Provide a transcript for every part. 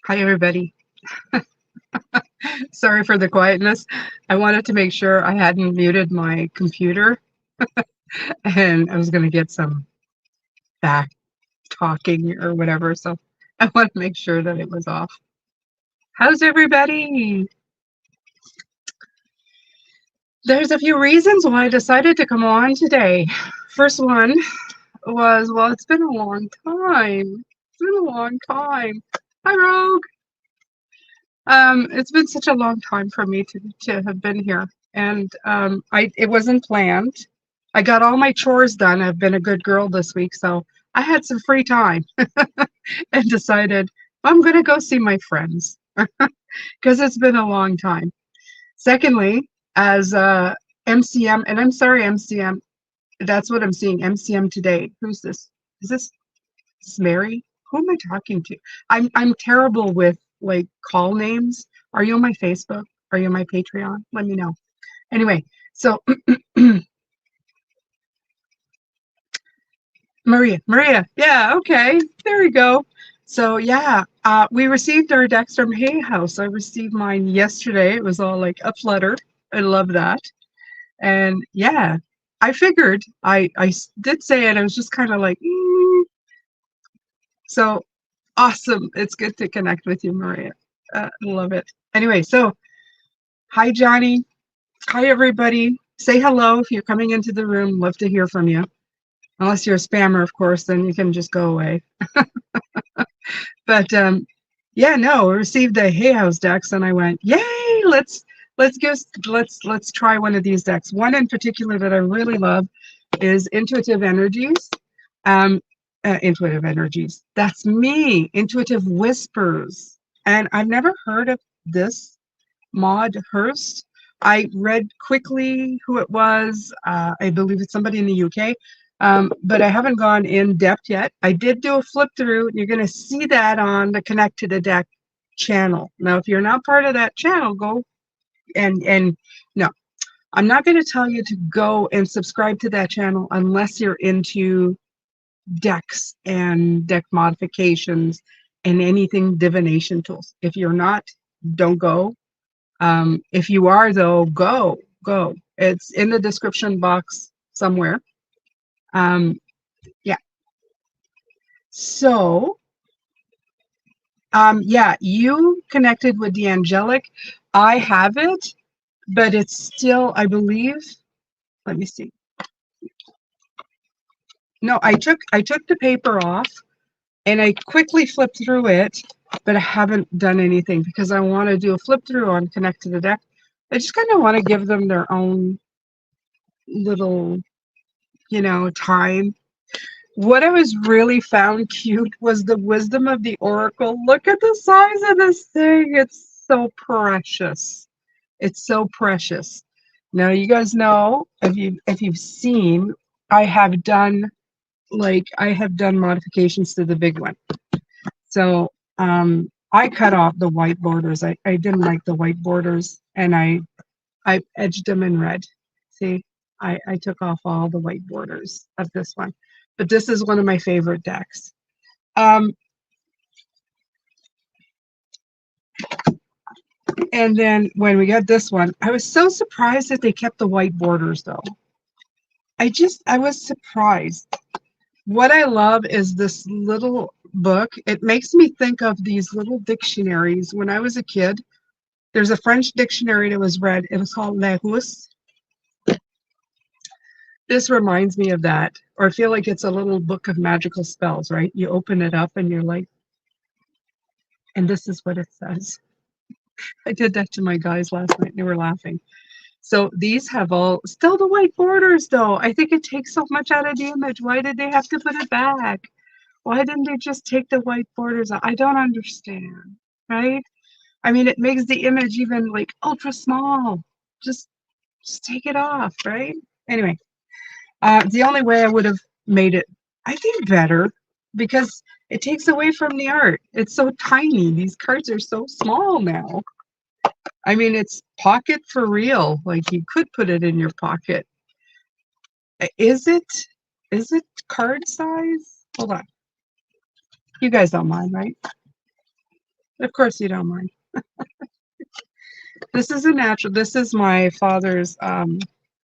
Hi, everybody. Sorry for the quietness. I wanted to make sure I hadn't muted my computer and I was going to get some back talking or whatever. So I want to make sure that it was off. How's everybody? There's a few reasons why I decided to come on today. First one was, well, it's been a long time. It's been a long time. Hi, Rogue. It's been such a long time for me to have been here, and it wasn't planned. I got all my chores done. I've been a good girl this week, so I had some free time and decided I'm going to go see my friends because it's been a long time. Secondly, as MCM, and I'm sorry, MCM, that's what I'm seeing. MCM today. Who's this? Is this Mary? Who am I talking to? I'm terrible with like call names. Are you on my Facebook? Are you on my Patreon? Let me know. Anyway, so Maria, yeah, okay, there we go. So yeah, we received our decks from Hay House. I received mine yesterday. It was all like a flutter. I love that. And yeah, I figured I did say it. I was just kind of like, so awesome. It's good to connect with you, Maria. Love it. Anyway, so hi, Johnny. Hi, everybody. Say hello if you're coming into the room. Love to hear from you. Unless you're a spammer, of course, then you can just go away. But yeah, no, I received the Hay House decks, and I went, yay! Let's try one of these decks. One in particular that I really love is Intuitive Energies. Um, Intuitive Energies. That's me. Intuitive Whispers. And I've never heard of this Maud Hurst. I read quickly who it was. I believe it's somebody in the UK, but I haven't gone in depth yet. I did do a flip through. You're going to see that on the Connect to the Deck channel. Now, if you're not part of that channel, go and no, I'm not going to tell you to go and subscribe to that channel unless you're into decks and deck modifications and anything divination tools. If you're not, don't go. If you are, though, go. It's in the description box somewhere. Um, yeah. So, yeah, you connected with the angelic. I have it, but it's still, I believe. Let me see. No, I took the paper off and I quickly flipped through it, but I haven't done anything because I want to do a flip through on Connect to the Deck. I just kind of want to give them their own little, time. What I was really found cute was the wisdom of the oracle. Look at the size of this thing. It's so precious. It's so precious. Now you guys know if you've seen, I have done modifications to the big one. So I cut off the white borders. I didn't like the white borders and I edged them in red. See, I took off all the white borders of this one. But this is one of my favorite decks. Um, and then when we got this one, I was so surprised that they kept the white borders though. I was surprised. What I love is this little book. It makes me think of these little dictionaries. When I was a kid, there's a French dictionary that was read. It was called Les Rousses. This reminds me of that. Or I feel like it's a little book of magical spells, right? You open it up and you're like, and this is what it says. I did that to my guys last night. They were laughing. So these have all still the white borders though. I think it takes so much out of the image. Why did they have to put it back? Why didn't they just take the white borders out? I don't understand, right? I mean, it makes the image even like ultra small. Just just take it off, right? Anyway, the only way I would have made it, I think, better because it takes away from the art. It's so tiny. These cards are so small now. I mean, it's pocket for real. Like you could put it in your pocket. Is it? Is it card size? Hold on. You guys don't mind, right? Of course you don't mind. This is a natural. This is my father's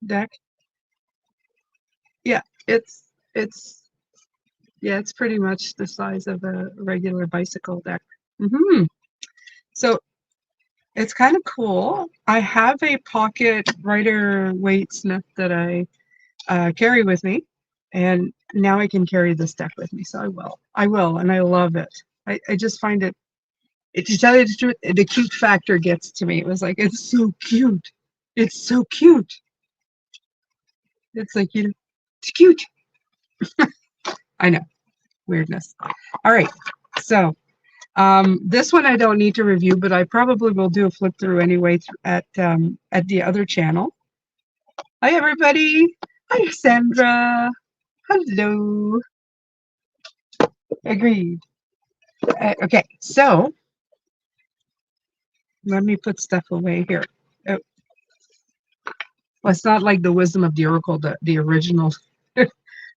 deck. Yeah, it's yeah, it's pretty much the size of a regular bicycle deck. So it's kind of cool. I have a pocket Rider-Waite Smith that I carry with me, and now I can carry this deck with me. So I will. I will, and I love it. I just find it. To tell you the truth, the cute factor gets to me. It was like it's so cute. It's so cute. It's like it's cute. I know, weirdness. All right, so this one I don't need to review, but I probably will do a flip through anyway at the other channel. Hi everybody. Hi Sandra. Hello. Agreed. Okay, so let me put stuff away here. Oh, well, it's not like the Wisdom of the Oracle, the original.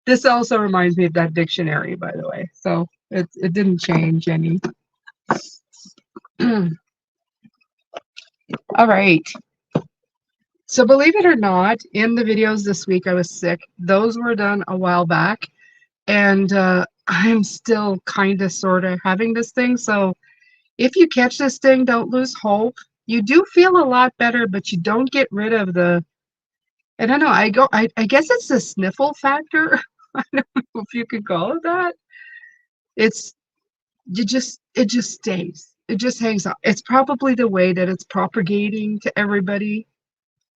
This also reminds me of that dictionary, by the way. So it didn't change any. All right. So believe it or not, in the videos this week, I was sick. Those were done a while back, and I'm still kind of sort of having this thing. So if you catch this thing, don't lose hope. You do feel a lot better, but you don't get rid of the. I don't know. I guess it's the sniffle factor. I don't know if you could call it that. It's it just stays. It just hangs out. It's probably the way that it's propagating to everybody.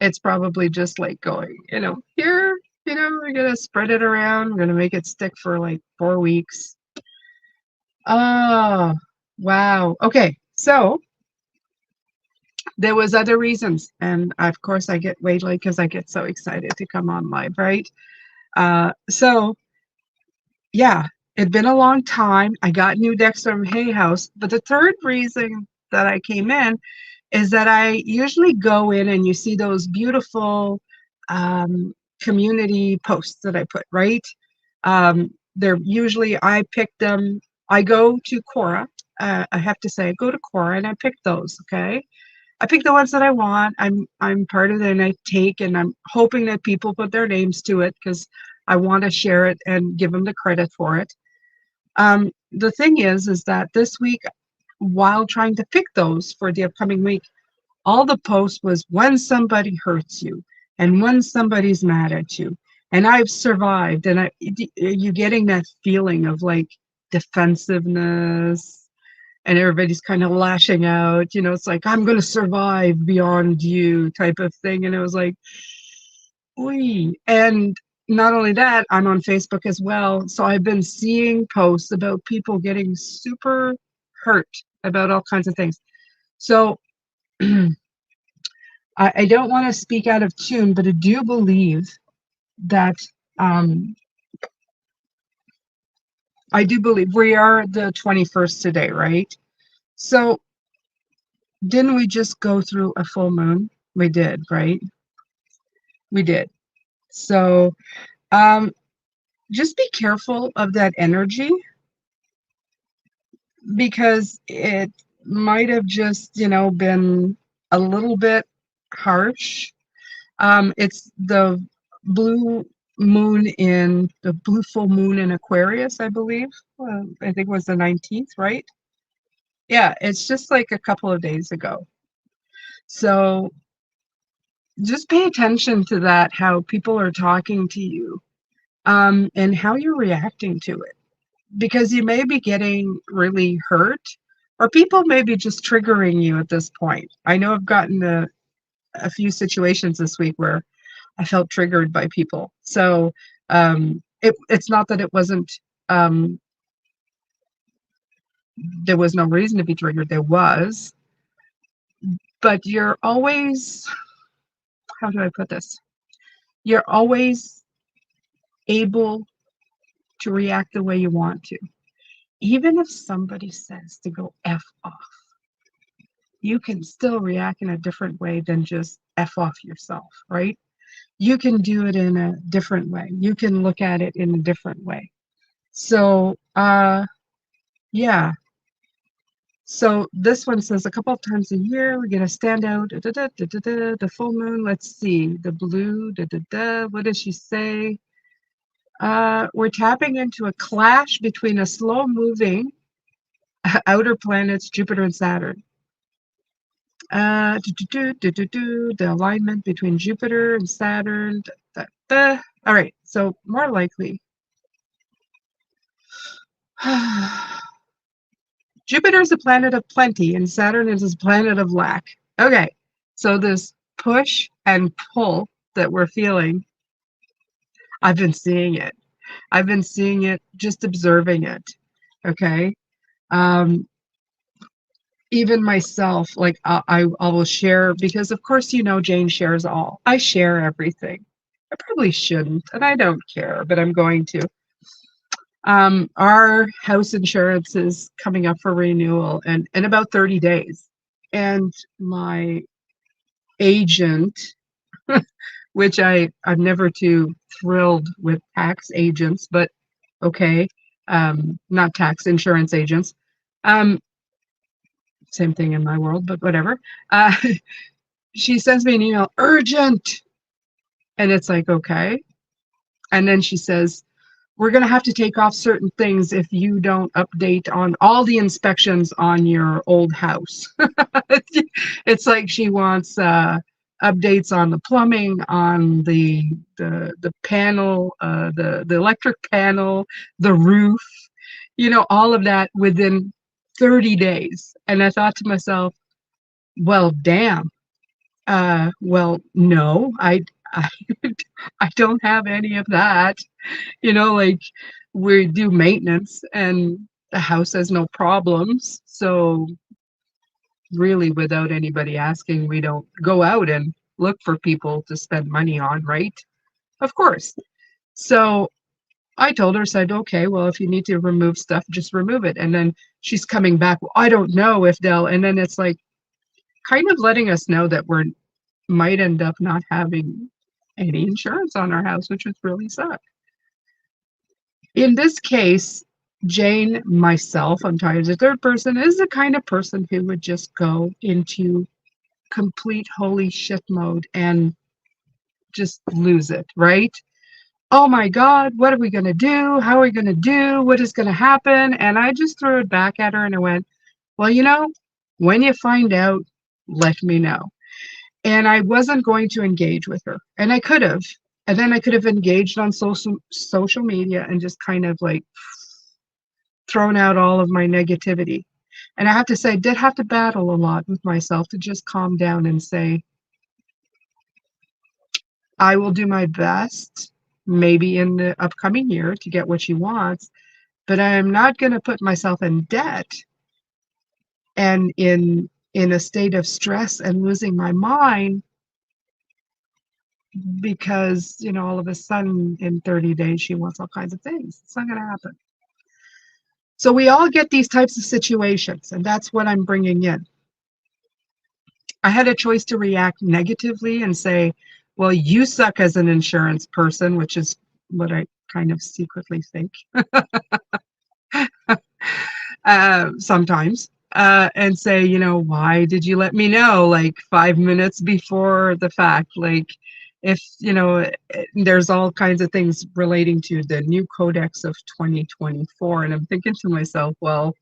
It's probably just like going, here, we're gonna spread it around. We're gonna make it stick for like 4 weeks. Oh, wow. Okay, so there was other reasons, and of course I get way late because I get so excited to come on live, right? So yeah, it'd been a long time. I got new decks from Hay House, but the third reason that I came in is that I usually go in and you see those beautiful community posts that I put, right? They're usually, I pick them, I go to Quora. I have to say, I go to Quora and I pick those, okay? I pick the ones that I want. I'm part of it and I take, and I'm hoping that people put their names to it because I want to share it and give them the credit for it. The thing is that this week, while trying to pick those for the upcoming week, all the post was when somebody hurts you and when somebody's mad at you. And I've survived. And you're getting that feeling of like defensiveness, and everybody's kind of lashing out. It's like, I'm going to survive beyond you type of thing. And it was like, Oy. And not only that, I'm on Facebook as well. So I've been seeing posts about people getting super hurt about all kinds of things. So I don't want to speak out of tune, but I do believe that I do believe we are the 21st today, right? So didn't we just go through a full moon? We did, right? We did. So just be careful of that energy because it might have just, been a little bit harsh. It's the blue blue full moon in Aquarius, I believe. I think it was the 19th, right? Yeah, it's just like a couple of days ago. So just pay attention to that, how people are talking to you, and how you're reacting to it. Because you may be getting really hurt, or people may be just triggering you at this point. I know I've gotten a few situations this week where I felt triggered by people. So it's not that it wasn't, there was no reason to be triggered. There was, but you're always, how do I put this? You're always able to react the way you want to. Even if somebody says to go F off, you can still react in a different way than just F off yourself, right? You can do it in a different way. You can look at it in a different way. So, yeah. So this one says a couple of times a year we get a standout. The full moon. Let's see. The blue. What does she say? We're tapping into a clash between a slow-moving outer planets, Jupiter and Saturn. The alignment between Jupiter and Saturn. All right. So more likely. Jupiter is a planet of plenty and Saturn is a planet of lack. Okay, so this push and pull that we're feeling, I've been seeing it. I've been seeing it, just observing it. Okay. Um, Even myself, like I will share because of course Jane shares all. I share everything. I probably shouldn't, and I don't care, but I'm going to. Our house insurance is coming up for renewal in about 30 days. And my agent, which I'm never too thrilled with tax agents, but okay, not tax insurance agents. Um, Same thing in my world, but whatever. Uh, she sends me an email, urgent. And it's like, okay. And then she says, we're going to have to take off certain things if you don't update on all the inspections on your old house. It's like she wants updates on the plumbing, on the panel, the electric panel, the roof, all of that within 30 days. And I thought to myself, well, damn. Well, no, I, I don't have any of that. Like we do maintenance and the house has no problems. So really, without anybody asking, we don't go out and look for people to spend money on, right? Of course. So I told her, said, okay, well, if you need to remove stuff, just remove it. And then she's coming back, well, I don't know if they'll, and then it's like kind of letting us know that we're might end up not having any insurance on our house, which would really suck. In this case, Jane, myself, I'm talking as a third person, is the kind of person who would just go into complete holy shit mode and just lose it, right? Oh my God, what are we going to do? How are we going to do? What is going to happen? And I just threw it back at her and I went, well, when you find out, let me know. And I wasn't going to engage with her. And I could have. And then I could have engaged on social media and just kind of like thrown out all of my negativity. And I have to say, I did have to battle a lot with myself to just calm down and say, I will do my best, maybe in the upcoming year, to get what she wants, but I am not going to put myself in debt and in a state of stress and losing my mind because all of a sudden in 30 days she wants all kinds of things. It's not going to happen. So we all get these types of situations, and that's what I'm bringing in. I had a choice to react negatively and say, well, you suck as an insurance person, which is what I kind of secretly think sometimes, and say, why did you let me know like 5 minutes before the fact? Like, if, there's all kinds of things relating to the new codex of 2024. And I'm thinking to myself, well,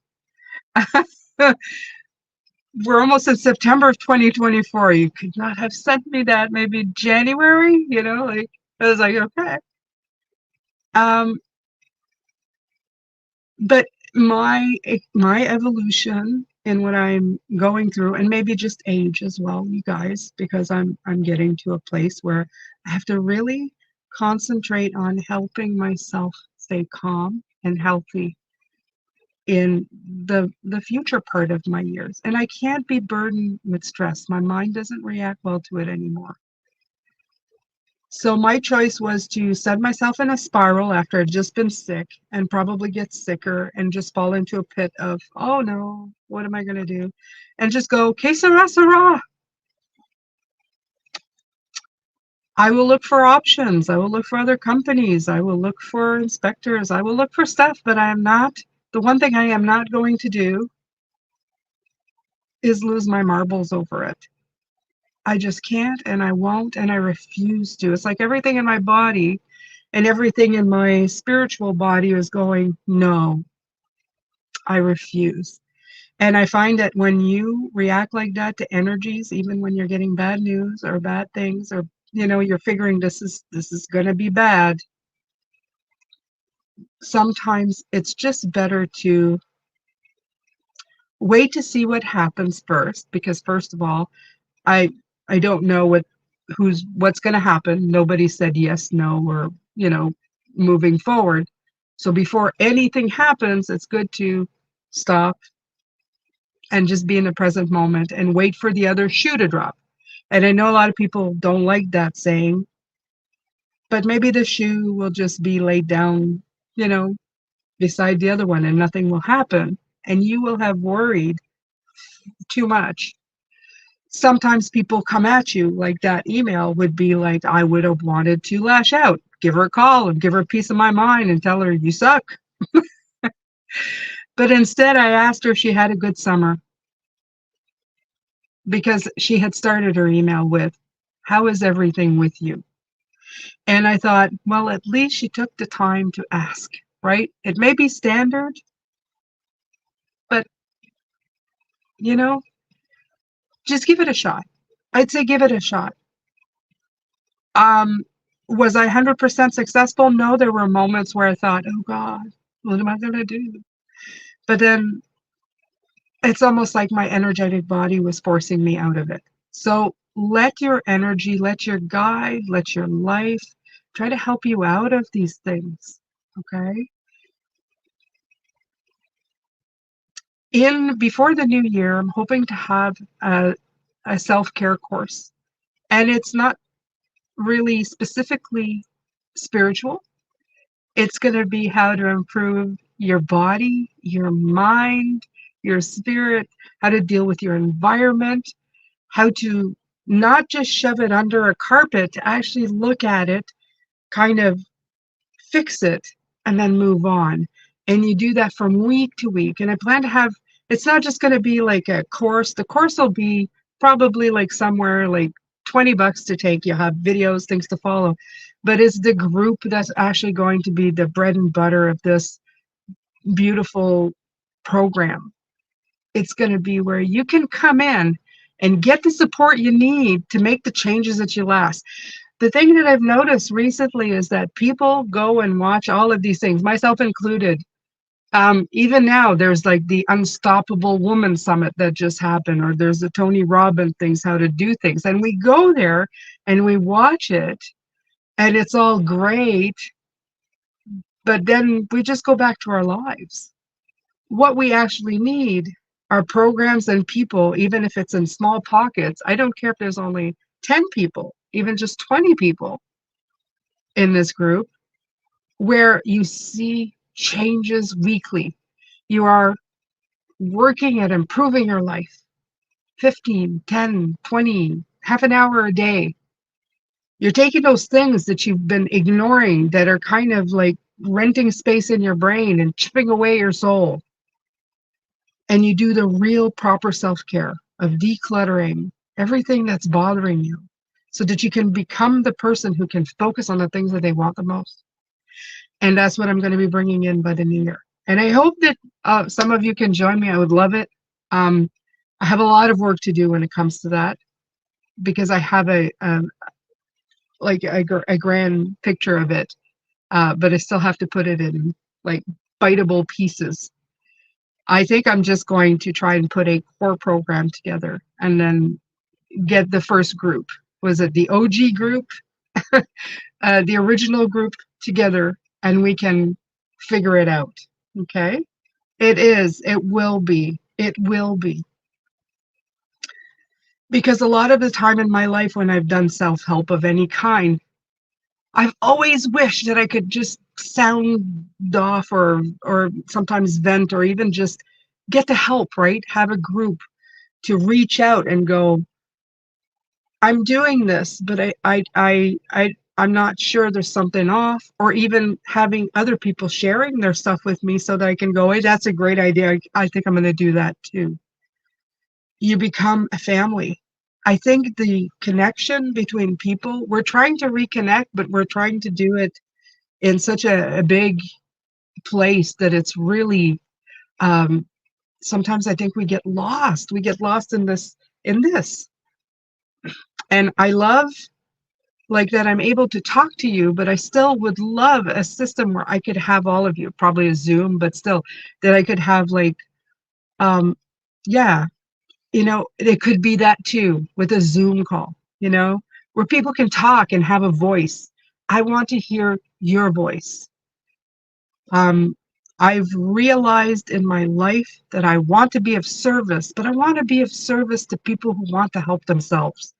we're almost in September of 2024. You could not have sent me that maybe January, like I was like, okay. But my evolution in what I'm going through, and maybe just age as well, you guys, because I'm getting to a place where I have to really concentrate on helping myself stay calm and healthy in the future part of my years. And I can't be burdened with stress. My mind doesn't react well to it anymore. So my choice was to set myself in a spiral after I'd just been sick and probably get sicker and just fall into a pit of, oh no, what am I going to do? And just go, que sera, sera. I will look for options. I will look for other companies. I will look for inspectors. I will look for stuff, but the one thing I am not going to do is lose my marbles over it. I just can't, and I won't, and I refuse to. It's like everything in my body and everything in my spiritual body is going, no, I refuse. And I find that when you react like that to energies, even when you're getting bad news or bad things, or you're figuring this is going to be bad, sometimes it's just better to wait to see what happens first, because first of all, I I don't know what's going to happen. Nobody said yes, no, or moving forward. So before anything happens, it's good to stop and just be in the present moment and wait for the other shoe to drop. And I know a lot of people don't like that saying, but maybe the shoe will just be laid down, you know, beside the other one and nothing will happen. And you will have worried too much. Sometimes people come at you like that email would be like, I would have wanted to lash out, give her a call and give her a piece of my mind and tell her you suck. But instead, I asked her if she had a good summer, because she had started her email with, how is everything with you? And I thought, well, at least she took the time to ask, right? It may be standard, but, you know, just give it a shot. I'd say give it a shot. Um, was I 100% successful? No, there were moments where I thought, oh God, what am I going to do? But then it's almost like my energetic body was forcing me out of it. So let your energy, let your guide, let your life try to help you out of these things. Okay. Before the new year, I'm hoping to have a self-care course. And it's not really specifically spiritual. It's going to be how to improve your body, your mind, your spirit, how to deal with your environment, how to not just shove it under a carpet, to actually look at it, kind of fix it, and then move on. And you do that from week to week. And I plan to have, it's not just going to be like a course. The course will be probably like somewhere like $20 to take. You'll have videos, things to follow. But it's the group that's actually going to be the bread and butter of this beautiful program. It's going to be where you can come in and get the support you need to make the changes that you last. The thing that I've noticed recently is that people go and watch all of these things, myself included. Even now, there's like the Unstoppable Woman Summit that just happened, or there's the Tony Robbins things, how to do things. And we go there and we watch it, and it's all great, but then we just go back to our lives. What we actually need are programs and people, even if it's in small pockets. I don't care if there's only 10 people, even just 20 people in this group, where you see changes weekly. You are working at improving your life 15, 10, 20, half an hour a day. You're taking those things that you've been ignoring that are kind of like renting space in your brain and chipping away your soul. And you do the real proper self-care of decluttering everything that's bothering you so that you can become the person who can focus on the things that they want the most. And that's what I'm going to be bringing in by the new year. And I hope that some of you can join me. I would love it. I have a lot of work to do when it comes to that, because I have a grand picture of it, but I still have to put it in like biteable pieces. I think I'm just going to try and put a core program together and then get the first group. Was it the OG group, the original group together, and we can figure it out. Okay? It is. It will be. It will be. Because a lot of the time in my life when I've done self-help of any kind, I've always wished that I could just sound off, or sometimes vent, or even just get the help, right? Have a group to reach out and go, I'm doing this, but I'm not sure, there's something off, or even having other people sharing their stuff with me so that I can go, hey, that's a great idea. I think I'm going to do that too. you become a family. I think the connection between people, we're trying to reconnect, but we're trying to do it in such a big place that it's really, um, sometimes I think we get lost. We get lost in this. And I love like that I'm able to talk to you, but I still would love a system where I could have all of you, probably a Zoom, but still that I could have like, um, yeah, it could be that too with a Zoom call, where people can talk and have a voice. I want to hear your voice. Um, I've realized in my life that I want to be of service, but I want to be of service to people who want to help themselves.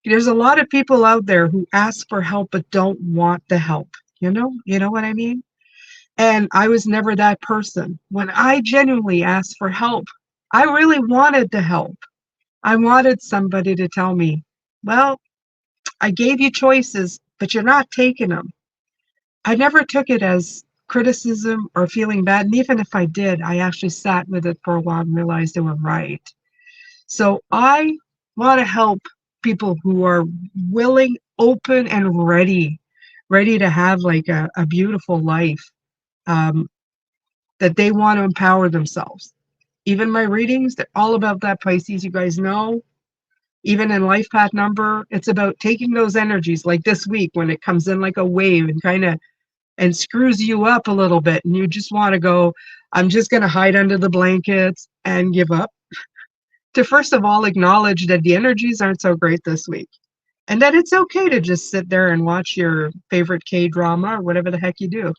There's a lot of people out there who ask for help but don't want the help. You know what I mean? And I was never that person. When I genuinely asked for help, I really wanted the help. I wanted somebody to tell me, well, I gave you choices, but you're not taking them. I never took it as criticism or feeling bad. And even if I did, I actually sat with it for a while and realized they were right. So I want to help people who are willing, open, and ready to have like a beautiful life, um, that they want to empower themselves. Even my readings, they're all about that, Pisces. You guys know, even in life path number, it's about taking those energies like this week when it comes in like a wave and kind of and screws you up a little bit and you just want to go, I'm just going to hide under the blankets and give up, to first of all acknowledge that the energies aren't so great this week and that it's okay to just sit there and watch your favorite K drama or whatever the heck you do.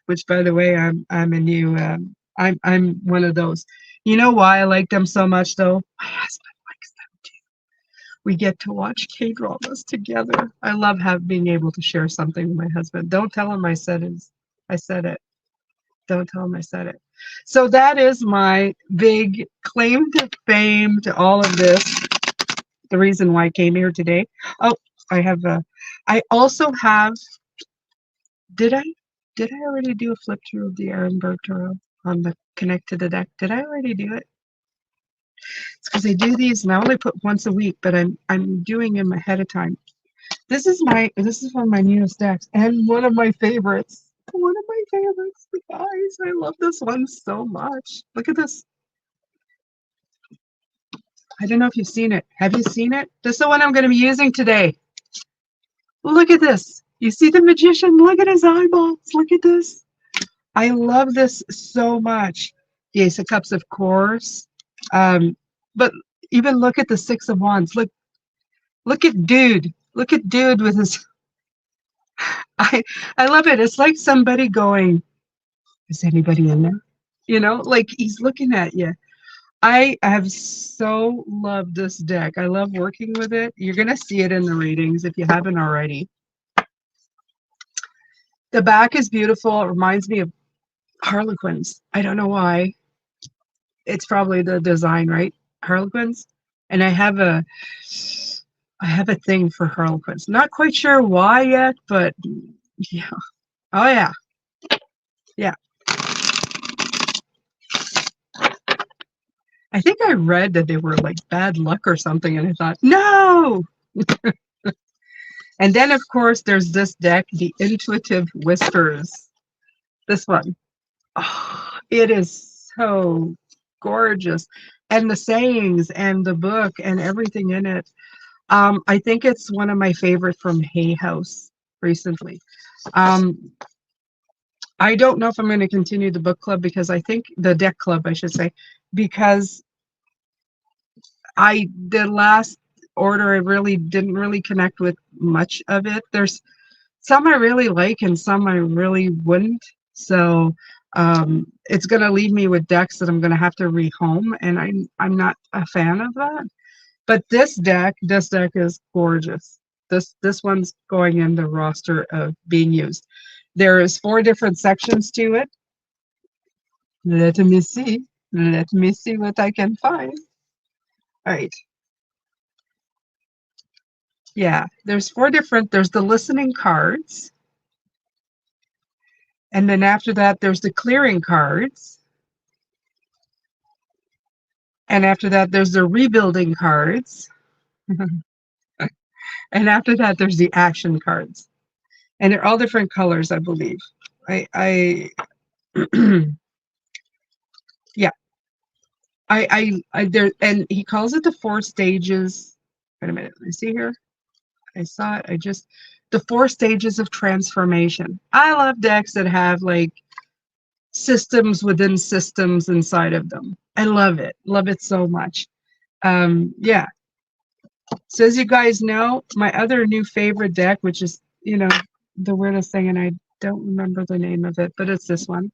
Which, by the way, I'm a new I'm one of those. You know why I like them so much though? My husband likes them too. We get to watch K dramas together. I love being able to share something with my husband. Don't tell him I said it. I said it. Don't tell him I said it. So that is my big claim to fame to all of this. The reason why I came here today. Oh, I have I also have, did I did I already do a flip through of the Ehrenberg Tarot on the connect to the deck? Did I already do it? It's because I do these and I only put once a week, but I'm doing them ahead of time. This is one of my newest decks and one of my favorites. One of my favorites, you guys. I love this one so much. Look at this. I don't know if you've seen it. Have you seen it? This is the one I'm going to be using today. Look at this. You see the magician? Look at his eyeballs. Look at this. I love this so much. The Ace of Cups, of course. But even look at the Six of Wands. Look at dude. Look at dude with his. I I love it. It's like somebody going, is anybody in there? Like he's looking at you. I have so loved this deck. I love working with it. You're gonna see it in the readings if you haven't already. The back is beautiful. It reminds me of Harlequins. I don't know why. It's probably the design, right? Harlequins. And I have a thing for Harlequins. Not quite sure why yet, but yeah. Oh yeah. Yeah. I think I read that they were like bad luck or something, and I thought, no. And then of course there's this deck, the Intuitive Whispers. This one. Oh, it is so gorgeous. And the sayings and the book and everything in it. I think it's one of my favorite from Hay House recently. Um, I don't know if I'm going to continue the book club because I think the deck club, I should say, because the last order I really didn't really connect with much of it. There's some I really like and some I really wouldn't. So it's going to leave me with decks that I'm going to have to rehome, and I'm not a fan of that. But this deck is gorgeous. This one's going in the roster of being used. There is 4 different sections to it. Let me see. Let me see what I can find. All right. Yeah, there's 4 different. There's the listening cards. And then after that, there's the clearing cards. And after that, there's the rebuilding cards. And after that, there's the action cards. And they're all different colors, I believe. I yeah, there, and he calls it the 4 stages. Wait a minute, let me see here. I saw it. The 4 stages of transformation. I love decks that have like systems within systems inside of them. I love it so much. Yeah. So as you guys know, my other new favorite deck, which is, the weirdest thing, and I don't remember the name of it, but it's this one.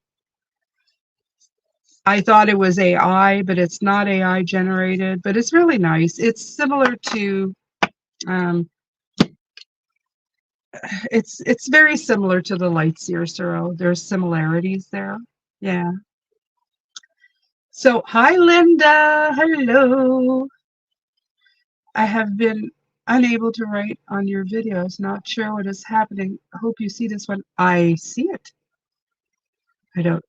I thought it was AI, but it's not AI generated, but it's really nice. It's similar to, um, it's very similar to the Lightseer Suro. There's similarities there. Yeah. So, hi, Linda. Hello. I have been unable to write on your videos. Not sure what is happening. I hope you see this one. I see it. I don't.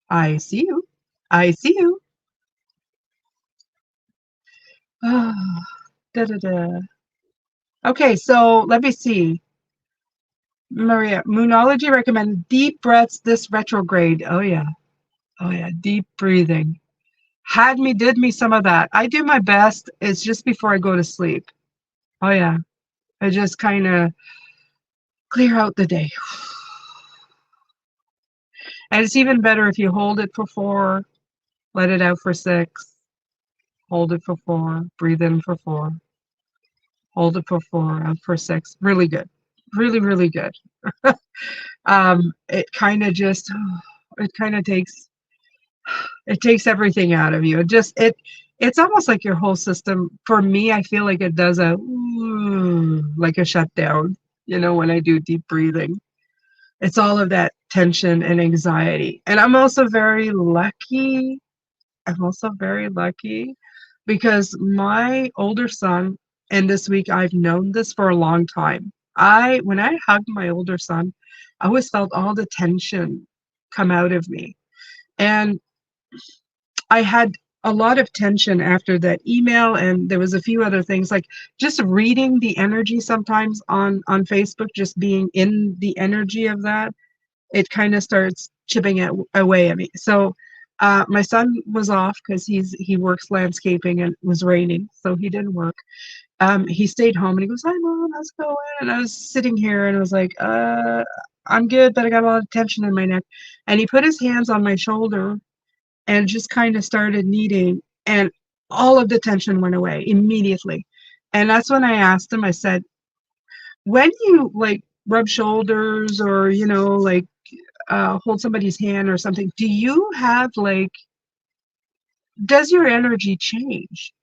I see you. I see you. Ah, da da da. Okay, so let me see. Maria, Moonology recommends deep breaths this retrograde. Oh yeah. Oh yeah. Deep breathing. Did me some of that. I do my best. It's just before I go to sleep. Oh yeah. I just kind of clear out the day. And it's even better if you hold it for 4, let it out for 6, hold it for 4, breathe in for 4, hold it for 4, out for 6. Really good. Really, really good. It kind of just, it kind of takes everything out of you. It's almost like your whole system. For me, I feel like it does like a shutdown, when I do deep breathing. It's all of that tension and anxiety. And I'm also very lucky. Because my older son, and this week I've known this for a long time. When I hugged my older son, I always felt all the tension come out of me. And I had a lot of tension after that email, and there was a few other things, like just reading the energy sometimes on Facebook, just being in the energy of that, it kind of starts chipping away at me. So my son was off because he works landscaping, and it was raining, so he didn't work. He stayed home, and he goes, "Hi, Mom, how's it going?" And I was sitting here, and I was like, I'm good, but I got a lot of tension in my neck. And he put his hands on my shoulder and just kind of started kneading, and all of the tension went away immediately. And that's when I asked him, I said, when you like rub shoulders, or like hold somebody's hand or something, do you have like, does your energy change?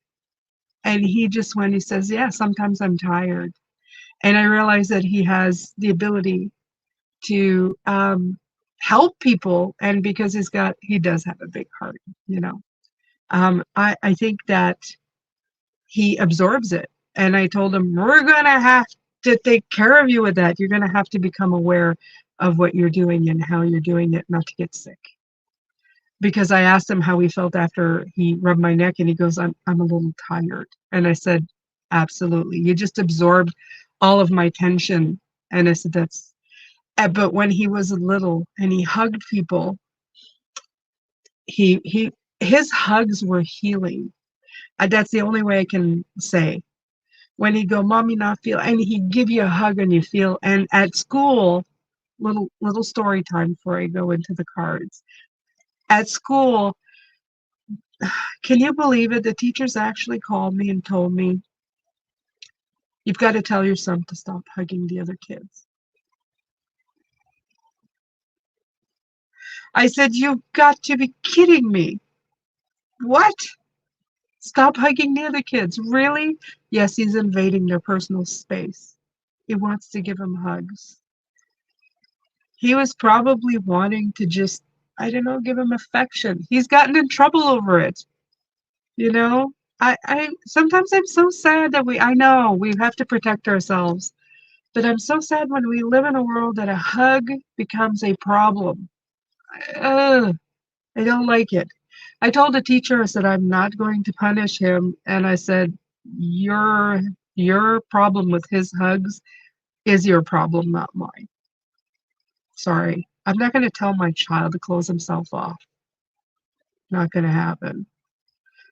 And he just he says, yeah, sometimes I'm tired. And I realized that he has the ability to help people, and because he does have a big heart, I think that he absorbs it. And I told him, we're gonna have to take care of you with that. You're gonna have to become aware of what you're doing and how you're doing it, not to get sick. Because I asked him how he felt after he rubbed my neck, and he goes, I'm a little tired. And I said, absolutely. You just absorbed all of my tension. And I said, that's, but when he was little and he hugged people, his hugs were healing. That's the only way I can say. When he'd go, Mommy, not feel, and he'd give you a hug and you feel. And at school, little story time before I go into the cards. At school, can you believe it? The teachers actually called me and told me, you've got to tell your son to stop hugging the other kids. I said, you've got to be kidding me. What? Stop hugging the other kids. Really? Yes, he's invading their personal space. He wants to give them hugs. He was probably wanting to just, I don't know, give him affection. He's gotten in trouble over it. You know? I sometimes I'm so sad that I know we have to protect ourselves. But I'm so sad when we live in a world that a hug becomes a problem. I don't like it. I told a teacher, I said, I'm not going to punish him. And I said, your problem with his hugs is your problem, not mine. Sorry. I'm not going to tell my child to close himself off. Not going to happen.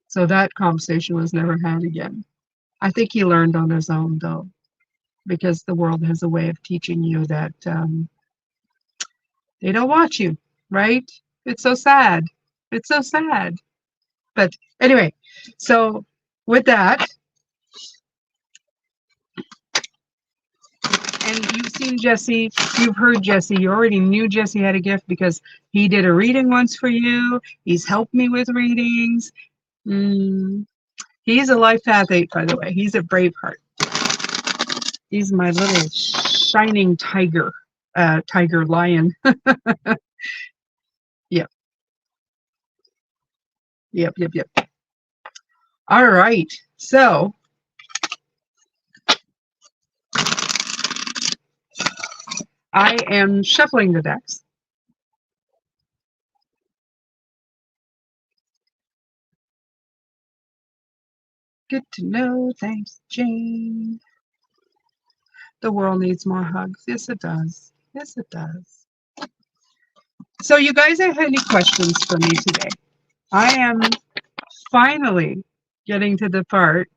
So that conversation was never had again. I think he learned on his own, though, because the world has a way of teaching you that they don't want you, right? It's so sad. It's so sad. But anyway, so with that, and you've seen Jesse, you've heard Jesse, you already knew Jesse had a gift because he did a reading once for you. He's helped me with readings. He's a life path 8, by the way. He's a Braveheart. He's my little shining tiger, tiger lion. Yep. Yep. All right. So I am shuffling the decks. Good to know. Thanks, Jane. The world needs more hugs. Yes, it does. Yes, it does. So you guys have any questions for me today? I am finally getting to the part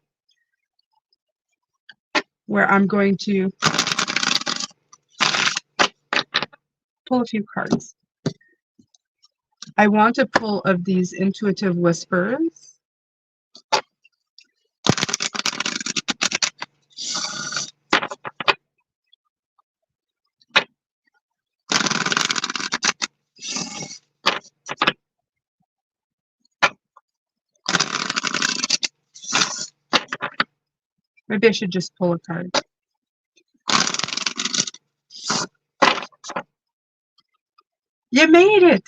where I'm going to pull a few cards. I want to pull of these intuitive whispers. Maybe I should just pull a card. You made it!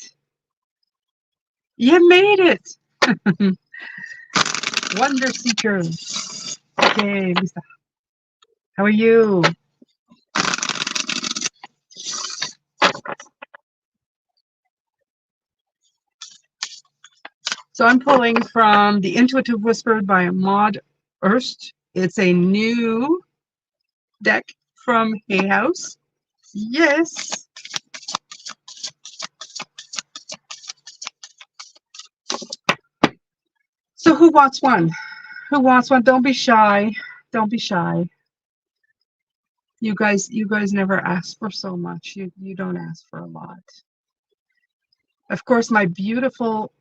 You made it! Wonder Seekers. Okay, Lisa. How are you? So I'm pulling from The Intuitive Whisper by Maud Erst. It's a new deck from Hay House. Yes. So who wants one? Who wants one? Don't be shy. Don't be shy. You guys never ask for so much. You don't ask for a lot. Of course, my beautiful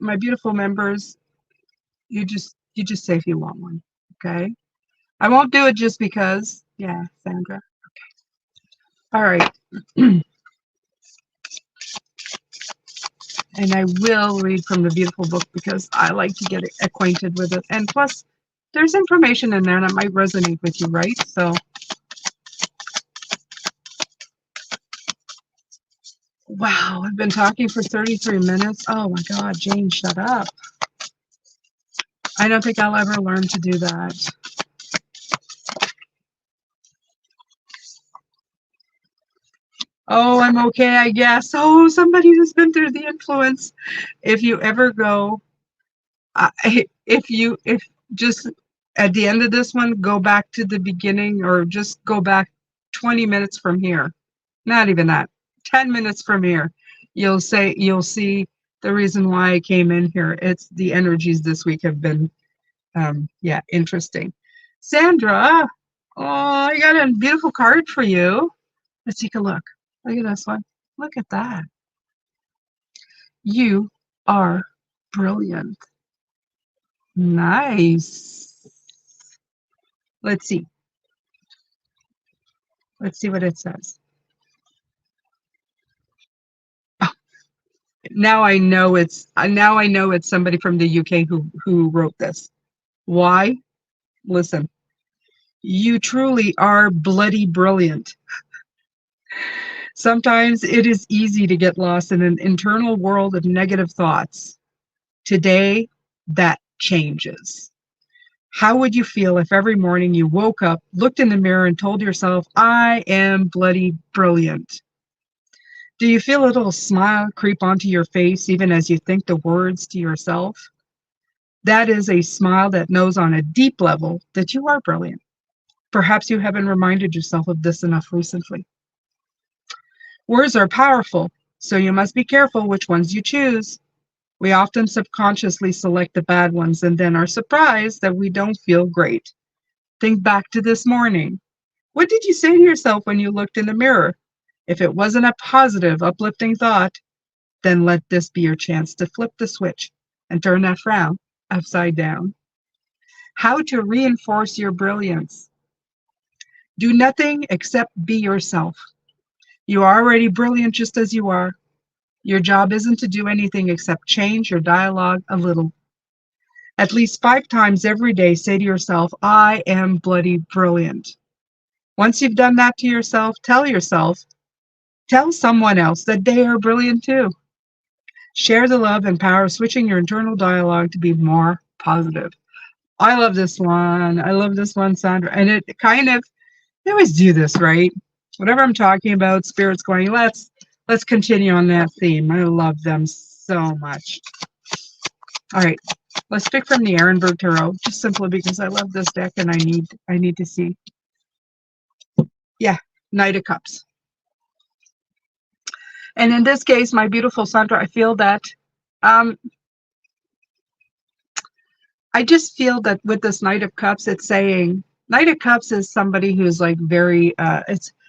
members, you just say if you want one, okay? I won't do it just because. Yeah, Sandra. Okay. All right. And I will read from the beautiful book because I like to get acquainted with it. And plus, there's information in there that might resonate with you, right? So, wow, I've been talking for 33 minutes. Oh my God, Jane, shut up. I don't think I'll ever learn to do that. Oh, I'm okay, I guess. Oh, somebody who's been through the influence. If you ever go, if just at the end of this one, go back to the beginning or just go back 20 minutes from here. Not even that. 10 minutes from here. You'll see the reason why I came in here. It's the energies this week have been, yeah, interesting. Sandra, oh, I got a beautiful card for you. Let's take a look. Look at this one. Look at that. You are brilliant. Nice. Let's see. Let's see what it says. Oh, now I know it's somebody from the UK who wrote this. Why? Listen. You truly are bloody brilliant. Sometimes it is easy to get lost in an internal world of negative thoughts. Today, that changes. How would you feel if every morning you woke up, looked in the mirror, and told yourself, I am bloody brilliant? Do you feel a little smile creep onto your face even as you think the words to yourself? That is a smile that knows on a deep level that you are brilliant. Perhaps you haven't reminded yourself of this enough recently. Words are powerful, so you must be careful which ones you choose. We often subconsciously select the bad ones and then are surprised that we don't feel great. Think back to this morning. What did you say to yourself when you looked in the mirror? If it wasn't a positive, uplifting thought, then let this be your chance to flip the switch and turn that frown upside down. How to reinforce your brilliance. Do nothing except be yourself. You are already brilliant just as you are. Your job isn't to do anything except change your dialogue a little. At least 5 times every day, say to yourself, I am bloody brilliant. Once you've done that to yourself, tell someone else that they are brilliant too. Share the love and power of switching your internal dialogue to be more positive. I love this one. I love this one, Sandra. And it kind of, they always do this, right? Whatever I'm talking about, spirit's going, let's continue on that theme. I love them so much. All right, let's pick from the Ehrenberg Tarot, just simply because I love this deck and I need to see. Yeah, Knight of Cups. And in this case, my beautiful Sandra, I feel that I just feel that with this Knight of Cups, it's saying Knight of Cups is somebody who's like very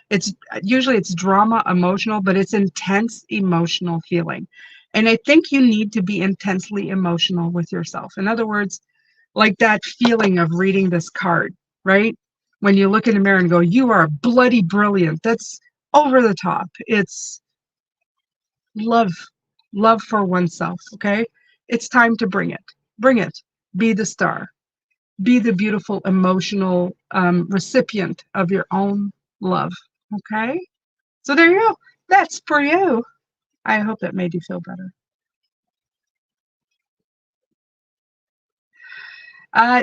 it's usually it's drama emotional, but it's intense emotional feeling. And I think you need to be intensely emotional with yourself. In other words, like that feeling of reading this card, right? When you look in the mirror and go, you are bloody brilliant. That's over the top. It's love, love for oneself, okay? It's time to bring it. Bring it. Be the star. Be the beautiful emotional recipient of your own love, okay? So there you go. That's for you. I hope that made you feel better.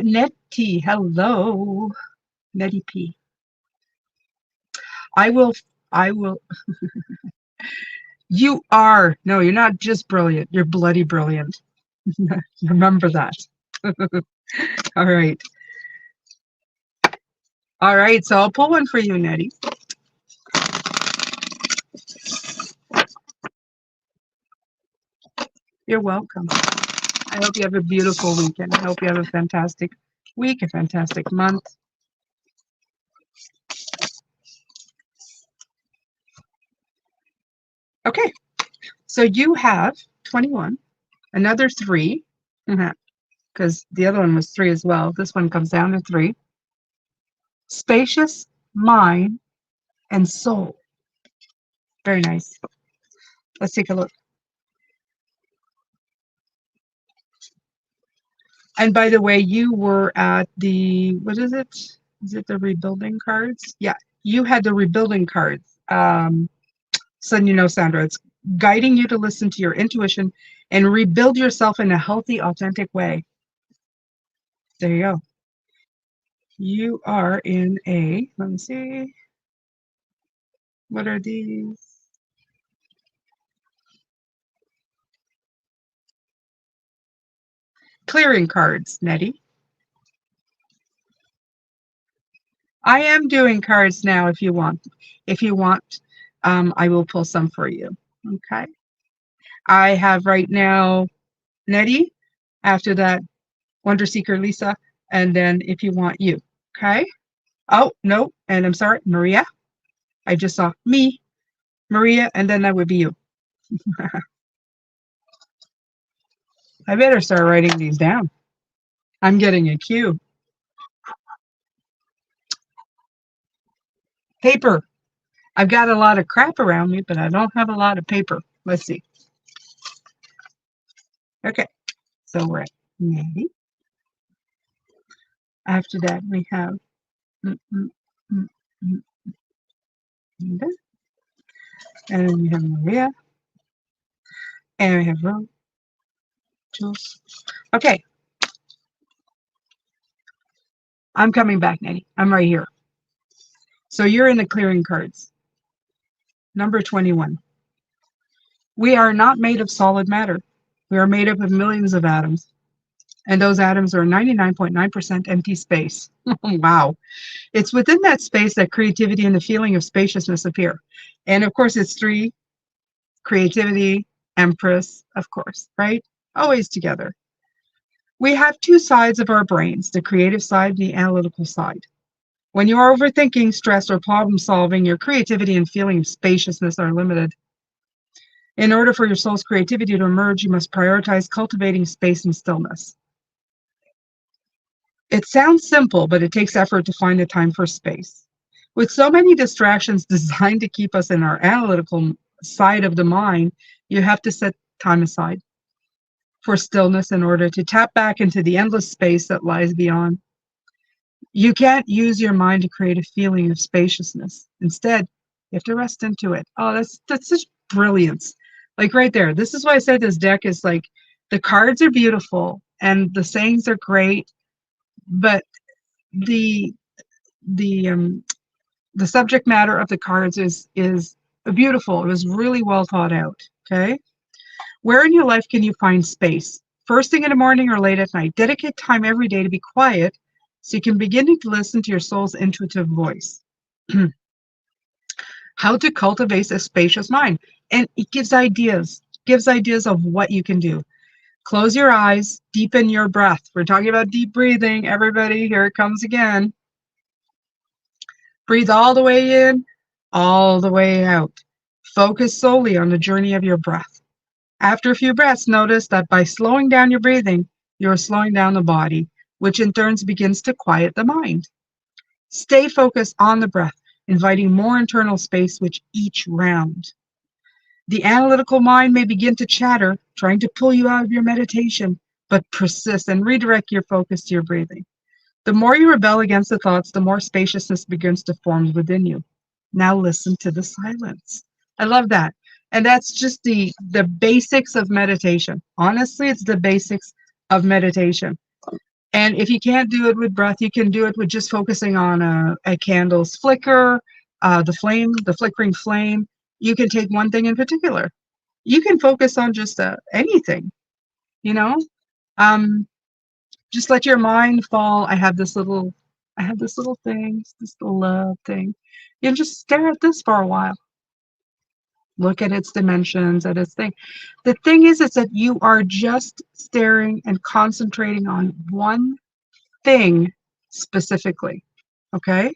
Nettie, hello. Nettie P. I will, I will, you are, no, you're not just brilliant. You're bloody brilliant. Remember that. All right. All right. So I'll pull one for you, Nettie. You're welcome. I hope you have a beautiful weekend. I hope you have a fantastic week, a fantastic month. Okay. So you have 21, another 3, because the other one was 3 as well. This one comes down to 3. Spacious mind and soul. Very nice. Let's take a look. And by the way, you were at the, what is it? Is it the rebuilding cards? Yeah, you had the rebuilding cards. So you know, Sandra, it's guiding you to listen to your intuition and rebuild yourself in a healthy, authentic way. There you go. You are in a, let me see. What are these? Clearing cards, Nettie. I am doing cards now if you want. If you want, I will pull some for you. Okay. I have right now Nettie, after that Wonder Seeker Lisa, and then if you want you. Okay. Oh, no, and I'm sorry, Maria. I just saw me, Maria, and then that would be you. I better start writing these down. I'm getting a cue. Paper. I've got a lot of crap around me, but I don't have a lot of paper. Let's see. Okay, so we're at Nettie. After that, we have Linda. And then we have Maria. And we have Rose. Jules. Okay. I'm coming back, Nettie. I'm right here. So you're in the clearing cards. Number 21. We are not made of solid matter. We are made up of millions of atoms, and those atoms are 99.9% empty space. Wow. It's within that space that creativity and the feeling of spaciousness appear. And of course, it's three: creativity, empress, of course, right? Always together. We have two sides of our brains, the creative side and the analytical side. When you are overthinking, stressed, or problem solving, your creativity and feeling of spaciousness are limited. In order for your soul's creativity to emerge, you must prioritize cultivating space and stillness. It sounds simple, but it takes effort to find the time for space. With so many distractions designed to keep us in our analytical side of the mind, you have to set time aside for stillness in order to tap back into the endless space that lies beyond. You can't use your mind to create a feeling of spaciousness. Instead, you have to rest into it. Oh, that's such brilliance. Like right there. This is why I said this deck is like, the cards are beautiful and the sayings are great, but the the um the subject matter of the cards is beautiful. It was really well thought out. Okay. Where in your life can you find space? First thing in the morning or late at night? Dedicate time every day to be quiet so you can begin to listen to your soul's intuitive voice. How to cultivate a spacious mind. And it gives ideas of what you can do. Close your eyes, deepen your breath. We're talking about deep breathing. Everybody, here it comes again. Breathe all the way in, all the way out. Focus solely on the journey of your breath. After a few breaths, notice that by slowing down your breathing, you're slowing down the body, which in turn begins to quiet the mind. Stay focused on the breath, inviting more internal space with each round. The analytical mind may begin to chatter, trying to pull you out of your meditation, but persist and redirect your focus to your breathing. The more you rebel against the thoughts, the more spaciousness begins to form within you. Now listen to the silence. I love that. And that's just the basics of meditation. Honestly, it's the basics of meditation. And if you can't do it with breath, you can do it with just focusing on a candle's flicker, the flickering flame. You can take one thing in particular. You can focus on just anything, you know. Just let your mind fall. I have this little thing, this little love thing. You just stare at this for a while. Look at its dimensions, at its thing. The thing is that you are just staring and concentrating on one thing specifically. Okay?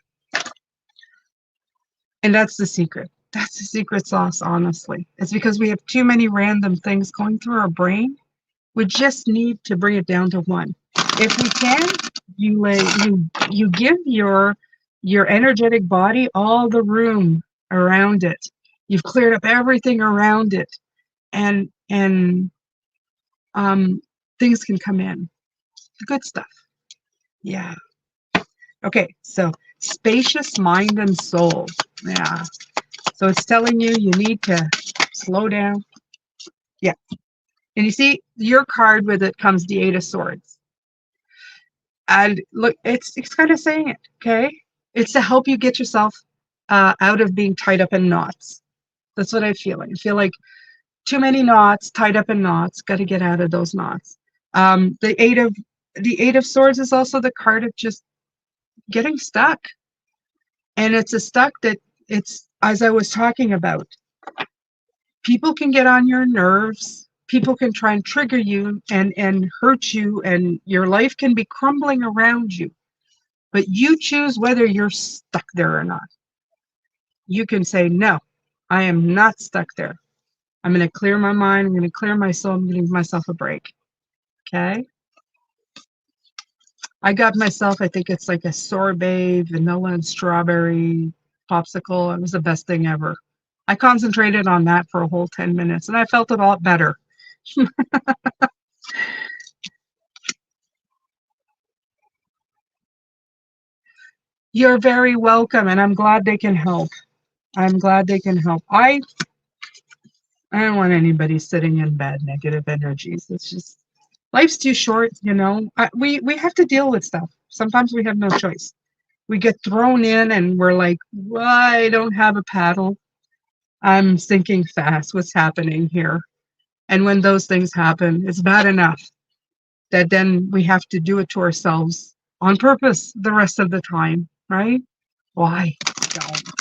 And that's the secret. That's the secret sauce, honestly. It's because we have too many random things going through our brain. We just need to bring it down to one. If we can, you give your energetic body all the room around it. You've cleared up everything around it, and things can come in. The good stuff. Yeah. Okay, so spacious mind and soul. Yeah. So it's telling you need to slow down. Yeah. And you see, your card with it comes the Eight of Swords. And look, it's kind of saying it, okay? It's to help you get yourself out of being tied up in knots. That's what I feel like. I feel like too many knots, tied up in knots, got to get out of those knots. The Eight of Swords is also the card of just getting stuck. And it's a stuck that it's, as I was talking about, people can get on your nerves. People can try and trigger you and hurt you, and your life can be crumbling around you. But you choose whether you're stuck there or not. You can say, no, I am not stuck there. I'm going to clear my mind. I'm going to clear my soul. I'm going to give myself a break. Okay? I got myself, I think it's like a sorbet, vanilla and strawberry popsicle. It was the best thing ever. I concentrated on that for a whole 10 minutes, and I felt a lot better. You're very welcome, and I'm glad they can help. I'm glad they can help. I don't want anybody sitting in bad negative energies. It's just, life's too short, you know. We have to deal with stuff. Sometimes we have no choice. We get thrown in and we're like, well, I don't have a paddle. I'm sinking fast. What's happening here? And when those things happen, it's bad enough that then we have to do it to ourselves on purpose the rest of the time, right? Why?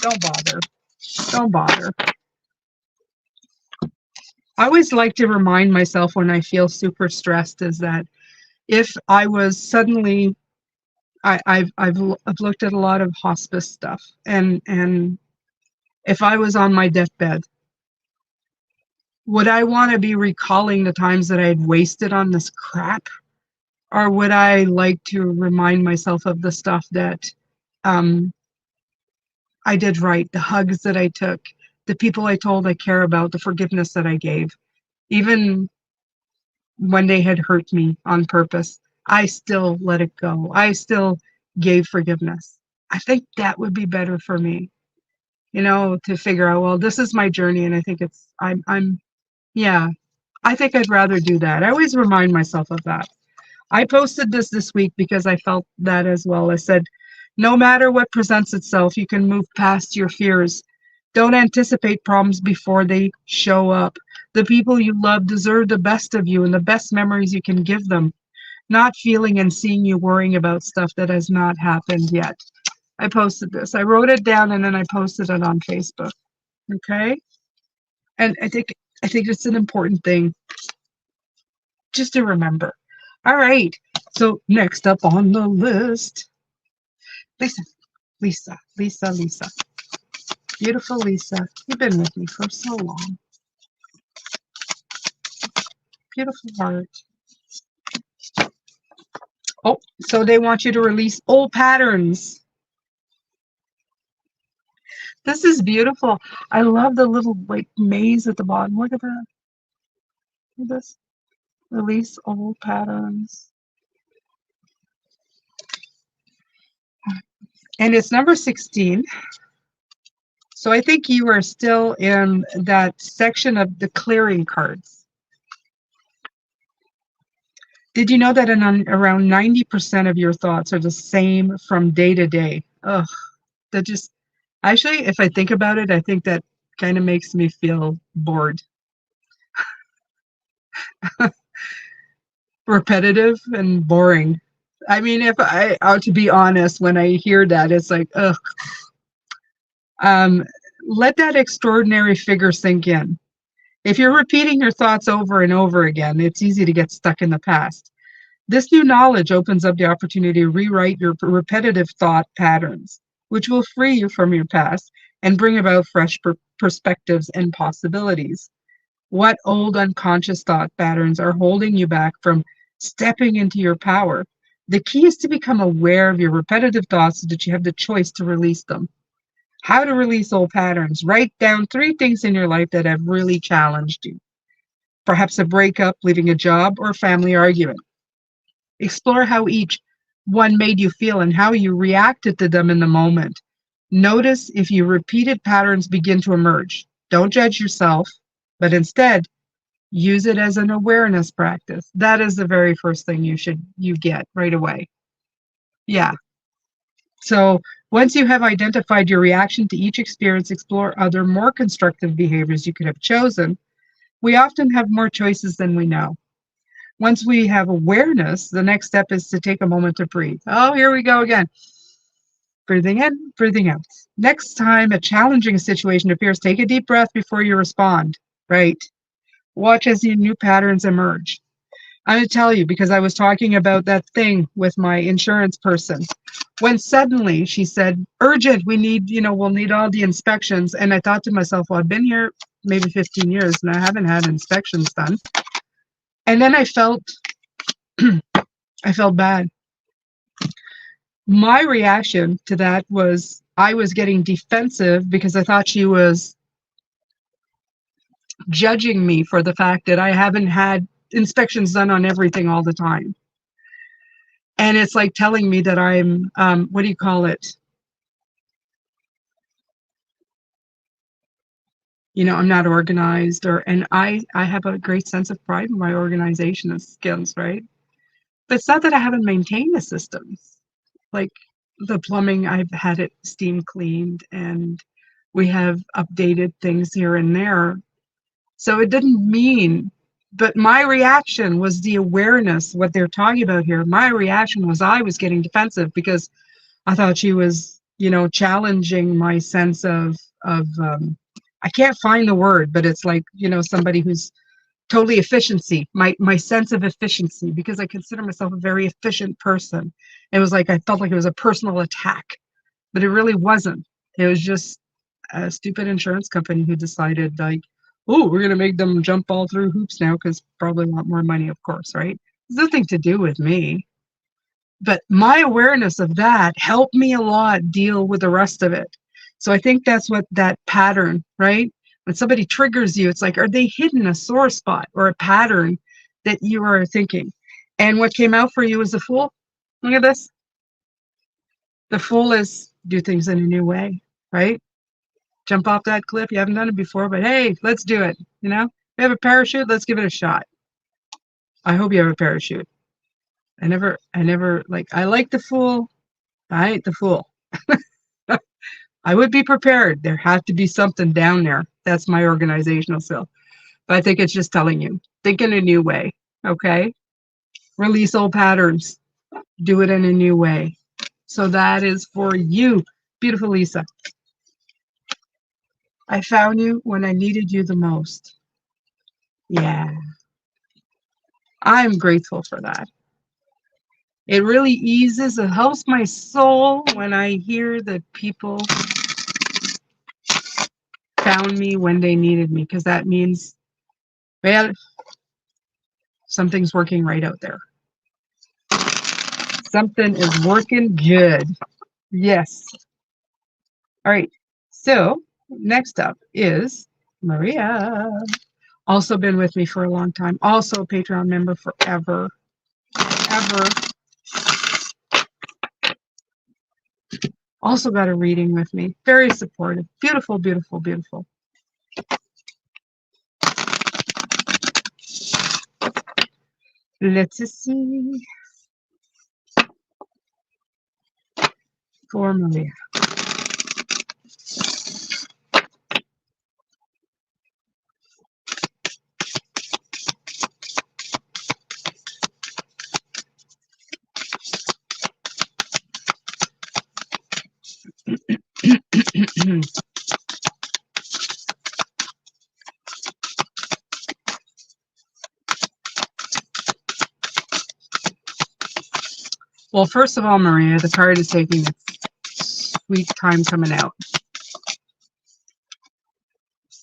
Don't bother. Don't bother. I always like to remind myself when I feel super stressed is that if I was suddenly, I've looked at a lot of hospice stuff, and if I was on my deathbed, would I want to be recalling the times that I had wasted on this crap, or would I like to remind myself of the stuff that um, I did right, the hugs that I took, the people I told I care about, the forgiveness that I gave, even when they had hurt me on purpose, I still let it go. I still gave forgiveness. I think that would be better for me, to figure out, well, this is my journey, and I think yeah, I think I'd rather do that. I always remind myself of that. I posted this week because I felt that as well. I said, no matter what presents itself, you can move past your fears. Don't anticipate problems before they show up. The people you love deserve the best of you and the best memories you can give them, not feeling and seeing you worrying about stuff that has not happened yet. I posted this. I wrote it down and then I posted it on Facebook. Okay? And I think it's an important thing just to remember. All right. So next up on the list, Lisa, Lisa. Beautiful Lisa. You've been with me for so long. Beautiful heart. Oh, so they want you to release old patterns. This is beautiful. I love the little maze at the bottom. Look at that. Look at this. Release old patterns. And it's number 16. So I think you are still in that section of the clearing cards. Did you know that around 90% of your thoughts are the same from day to day? Ugh, that just, actually, if I think about it, I think that kind of makes me feel bored. Repetitive and boring. I mean, if I ought to be honest, when I hear that, it's like, ugh. Um, let that extraordinary figure sink in. If you're repeating your thoughts over and over again, it's easy to get stuck in the past. This new knowledge opens up the opportunity to rewrite your repetitive thought patterns, which will free you from your past and bring about fresh perspectives and possibilities. What old unconscious thought patterns are holding you back from stepping into your power? The key is to become aware of your repetitive thoughts so that you have the choice to release them. How to release old patterns. Write down 3 things in your life that have really challenged you. Perhaps a breakup, leaving a job, or a family argument. Explore how each one made you feel and how you reacted to them in the moment. Notice if your repeated patterns begin to emerge. Don't judge yourself, but instead use it as an awareness practice. That is the very first thing you get right away. Yeah. So once you have identified your reaction to each experience, explore other more constructive behaviors you could have chosen. We often have more choices than we know. Once we have awareness, the next step is to take a moment to breathe. Oh, here we go again. Breathing in, breathing out. Next time a challenging situation appears, take a deep breath before you respond. Right. Watch as your new patterns emerge. I'm going to tell you, because I was talking about that thing with my insurance person. When suddenly she said, urgent, we'll need all the inspections. And I thought to myself, well, I've been here maybe 15 years and I haven't had inspections done. And then I felt bad. My reaction to that was I was getting defensive because I thought she was judging me for the fact that I haven't had inspections done on everything all the time. And it's like telling me that I'm, what do you call it? I'm not organized, and I have a great sense of pride in my organization skills, right? But it's not that I haven't maintained the systems. Like the plumbing, I've had it steam cleaned, and We have updated things here and there. So it didn't mean, but my reaction was the awareness, what they're talking about here. My reaction was I was getting defensive because I thought she was, challenging my sense of I can't find the word, but it's like, somebody who's totally efficiency, my sense of efficiency, because I consider myself a very efficient person. It was like I felt like it was a personal attack, but it really wasn't. It was just a stupid insurance company who decided, like, oh, we're going to make them jump all through hoops now because probably want more money, of course, right? It's nothing to do with me. But my awareness of that helped me a lot deal with the rest of it. So I think that's what that pattern, right? When somebody triggers you, it's like, are they hidden a sore spot or a pattern that you are thinking? And what came out for you is the Fool. Look at this. The Fool is do things in a new way, right? Jump off that cliff. You haven't done it before, but hey, let's do it. You have a parachute. Let's give it a shot. I hope you have a parachute. I never like, I like the Fool. I ain't the Fool. I would be prepared. There had to be something down there. That's my organizational skill. But I think it's just telling you, think in a new way. Okay. Release old patterns. Do it in a new way. So that is for you, beautiful Lisa. I found you when I needed you the most. Yeah. I'm grateful for that. It really eases, it helps my soul when I hear that people found me when they needed me, because that means, well, something's working right out there. Something is working good. Yes. All right. So next up is Maria. Also been with me for a long time. Also a Patreon member forever. Ever. Also got a reading with me. Very supportive. Beautiful, beautiful, beautiful. Let's see. For Maria. Well, first of all, Maria, the card is taking its sweet time coming out.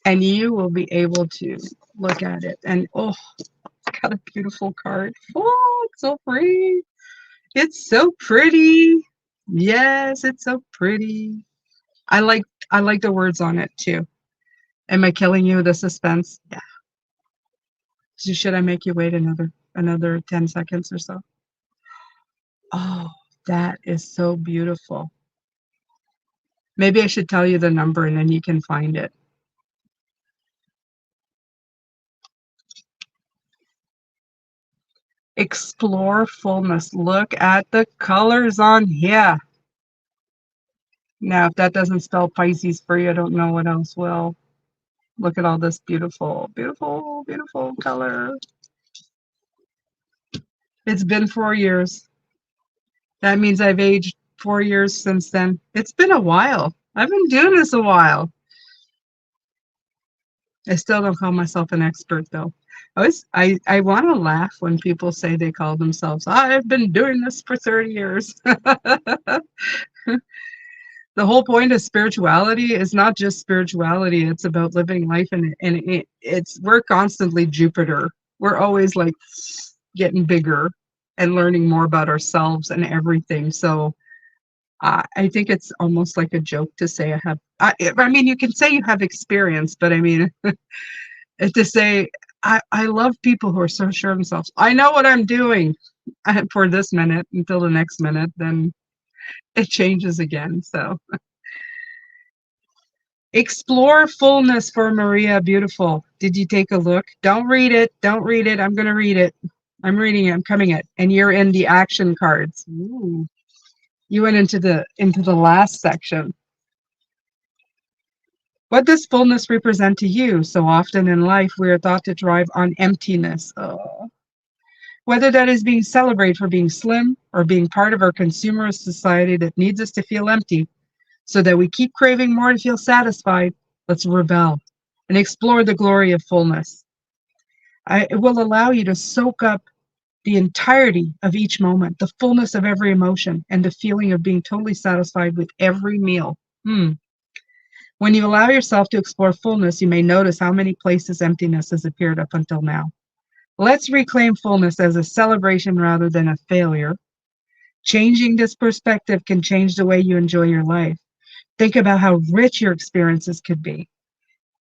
And you will be able to look at it. And oh, it's got a beautiful card. Oh, it's so pretty. It's so pretty. Yes, it's so pretty. I like the words on it too. Am I killing you with the suspense? Yeah. So should I make you wait another 10 seconds or so? Oh, that is so beautiful. Maybe I should tell you the number and then you can find it. Explore fullness. Look at the colors on here. Now, if that doesn't spell Pisces for you, I don't know what else will. Look at all this beautiful, beautiful, beautiful color. It's been 4 years. That means I've aged 4 years since then. It's been a while. I've been doing this a while. I still don't call myself an expert though. I want to laugh when people say they call themselves, I've been doing this for 30 years. The whole point of spirituality is not just spirituality. It's about living life, and we're constantly Jupiter. We're always like getting bigger and learning more about ourselves and everything. So I think it's almost like a joke to say I have. I mean, you can say you have experience, but I mean, to say I love people who are so sure of themselves. I know what I'm doing for this minute until the next minute, then it changes again. So explore fullness for Maria. Beautiful. Did you take a look? Don't read it. Don't read it. I'm going to read it. I'm reading it. I'm coming it. And you're in the action cards. Ooh. You went into the last section. What does fullness represent to you? So often in life, we are thought to drive on emptiness. Oh. Whether that is being celebrated for being slim or being part of our consumerist society that needs us to feel empty so that we keep craving more to feel satisfied, let's rebel and explore the glory of fullness. It will allow you to soak up the entirety of each moment, the fullness of every emotion, and the feeling of being totally satisfied with every meal. When you allow yourself to explore fullness, you may notice how many places emptiness has appeared up until now. Let's reclaim fullness as a celebration rather than a failure. Changing this perspective can change the way you enjoy your life. Think about how rich your experiences could be.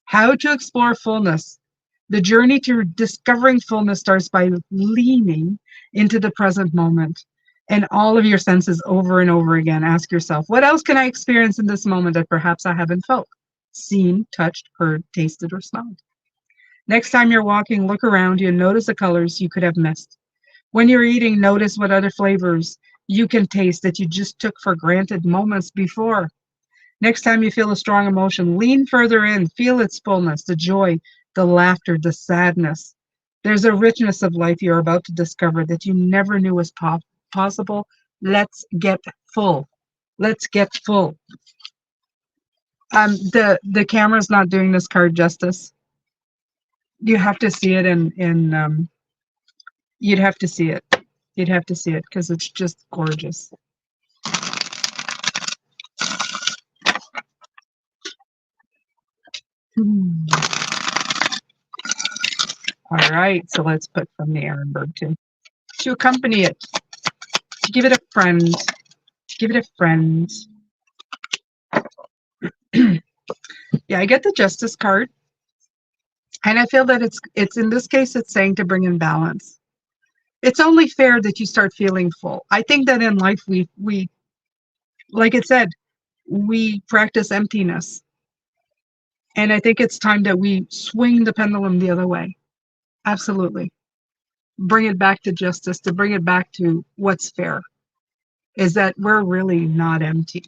How to explore fullness. The journey to discovering fullness starts by leaning into the present moment and all of your senses over and over again. Ask yourself, what else can I experience in this moment that perhaps I haven't felt, seen, touched, heard, tasted, or smelled? Next time you're walking, look around you and notice the colors you could have missed. When you're eating, notice what other flavors you can taste that you just took for granted moments before. Next time you feel a strong emotion, lean further in, feel its fullness, the joy, the laughter, the sadness. There's a richness of life you're about to discover that you never knew was possible. Let's get full. Let's get full. The camera's not doing this card justice. You have to see it in you'd have to see it. You'd have to see it because it's just gorgeous. All right, so let's put from the Ehrenberg too. To accompany it, to give it a friend, to give it a friend. Yeah, I get the Justice card, and I feel that it's in this case it's saying to bring in balance. It's only fair that you start feeling full. I think that in life we like it said, we practice emptiness. And I think it's time that we swing the pendulum the other way. Absolutely. Bring it back to justice, to bring it back to what's fair, is that we're really not empty.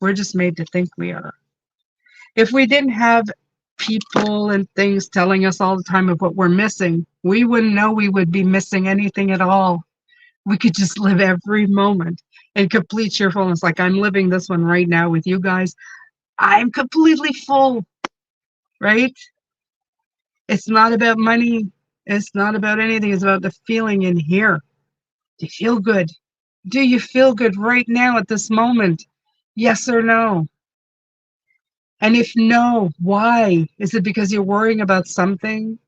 We're just made to think we are. If we didn't have people and things telling us all the time of what we're missing, we wouldn't know we would be missing anything at all. We could just live every moment in complete cheerfulness. Like I'm living this one right now with you guys. I'm completely full, right? It's not about money. It's not about anything. It's about the feeling in here. Do you feel good? Do you feel good right now at this moment? Yes or no? And if no, why? Is it because you're worrying about something?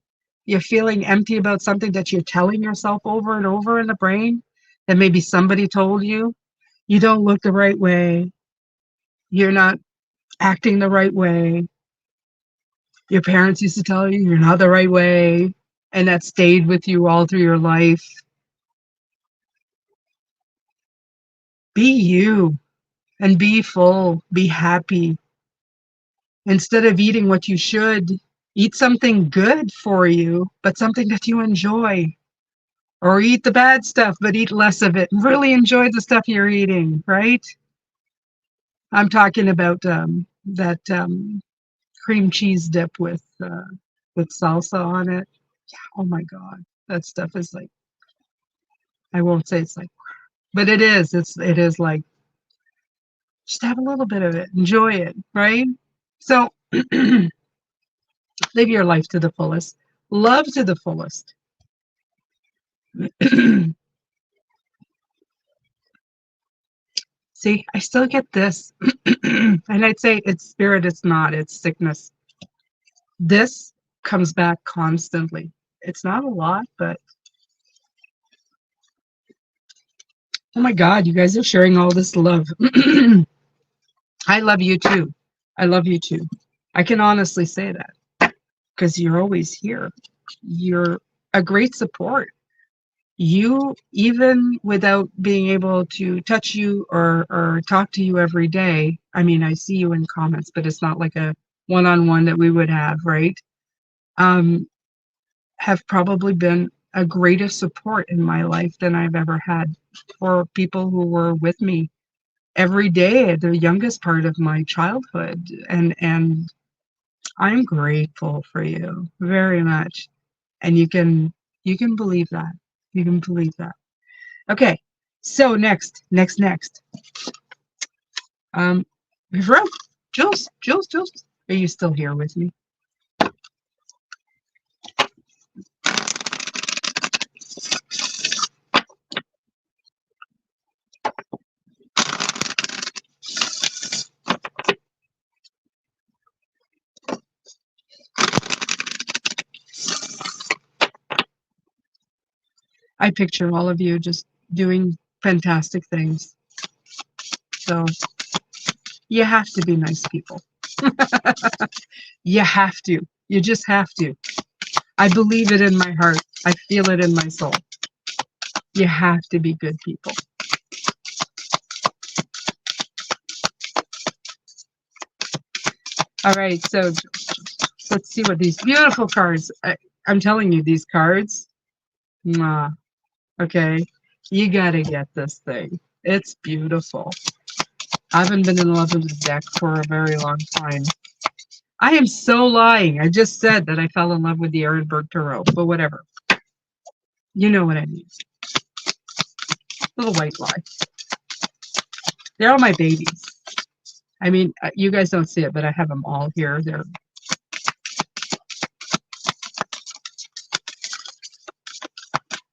You're feeling empty about something that you're telling yourself over and over in the brain? That maybe somebody told you? You don't look the right way. You're not acting the right way. Your parents used to tell you you're not the right way. And that stayed with you all through your life. Be you and be full. Be happy. Instead of eating what you should, eat something good for you, but something that you enjoy. Or eat the bad stuff, but eat less of it. Really enjoy the stuff you're eating, right? I'm talking about that cream cheese dip with salsa on it. Oh my God, that stuff is like, I won't say it's like, but it is. It is like, just have a little bit of it, enjoy it, right? So live your life to the fullest, love to the fullest. See, I still get this. And I'd say it's spirit, it's not, it's sickness. This comes back constantly. It's not a lot, but oh my God, you guys are sharing all this love. I love you too. I love you too. I can honestly say that because you're always here. You're a great support. You, even without being able to touch you or talk to you every day, I mean, I see you in comments, but it's not like a one-on-one that we would have, right? Have probably been a greater support in my life than I've ever had for people who were with me every day at the youngest part of my childhood. And I'm grateful for you very much. And you can believe that. You can believe that. Okay. So next. Um Rose, Jules, are you still here with me? I picture all of you just doing fantastic things. So you have to be nice people. You have to. You just have to. I believe it in my heart. I feel it in my soul. You have to be good people. All right, so let's see what these beautiful cards. I'm telling you, these cards. Mwah, okay, you gotta get this thing. It's beautiful. I haven't been in love with the deck for a very long time. I am so lying. I just said that I fell in love with the Ehrenberg Tarot, but whatever. You know what I mean. Little white lie. They're all my babies. I mean, you guys don't see it, but I have them all here. They're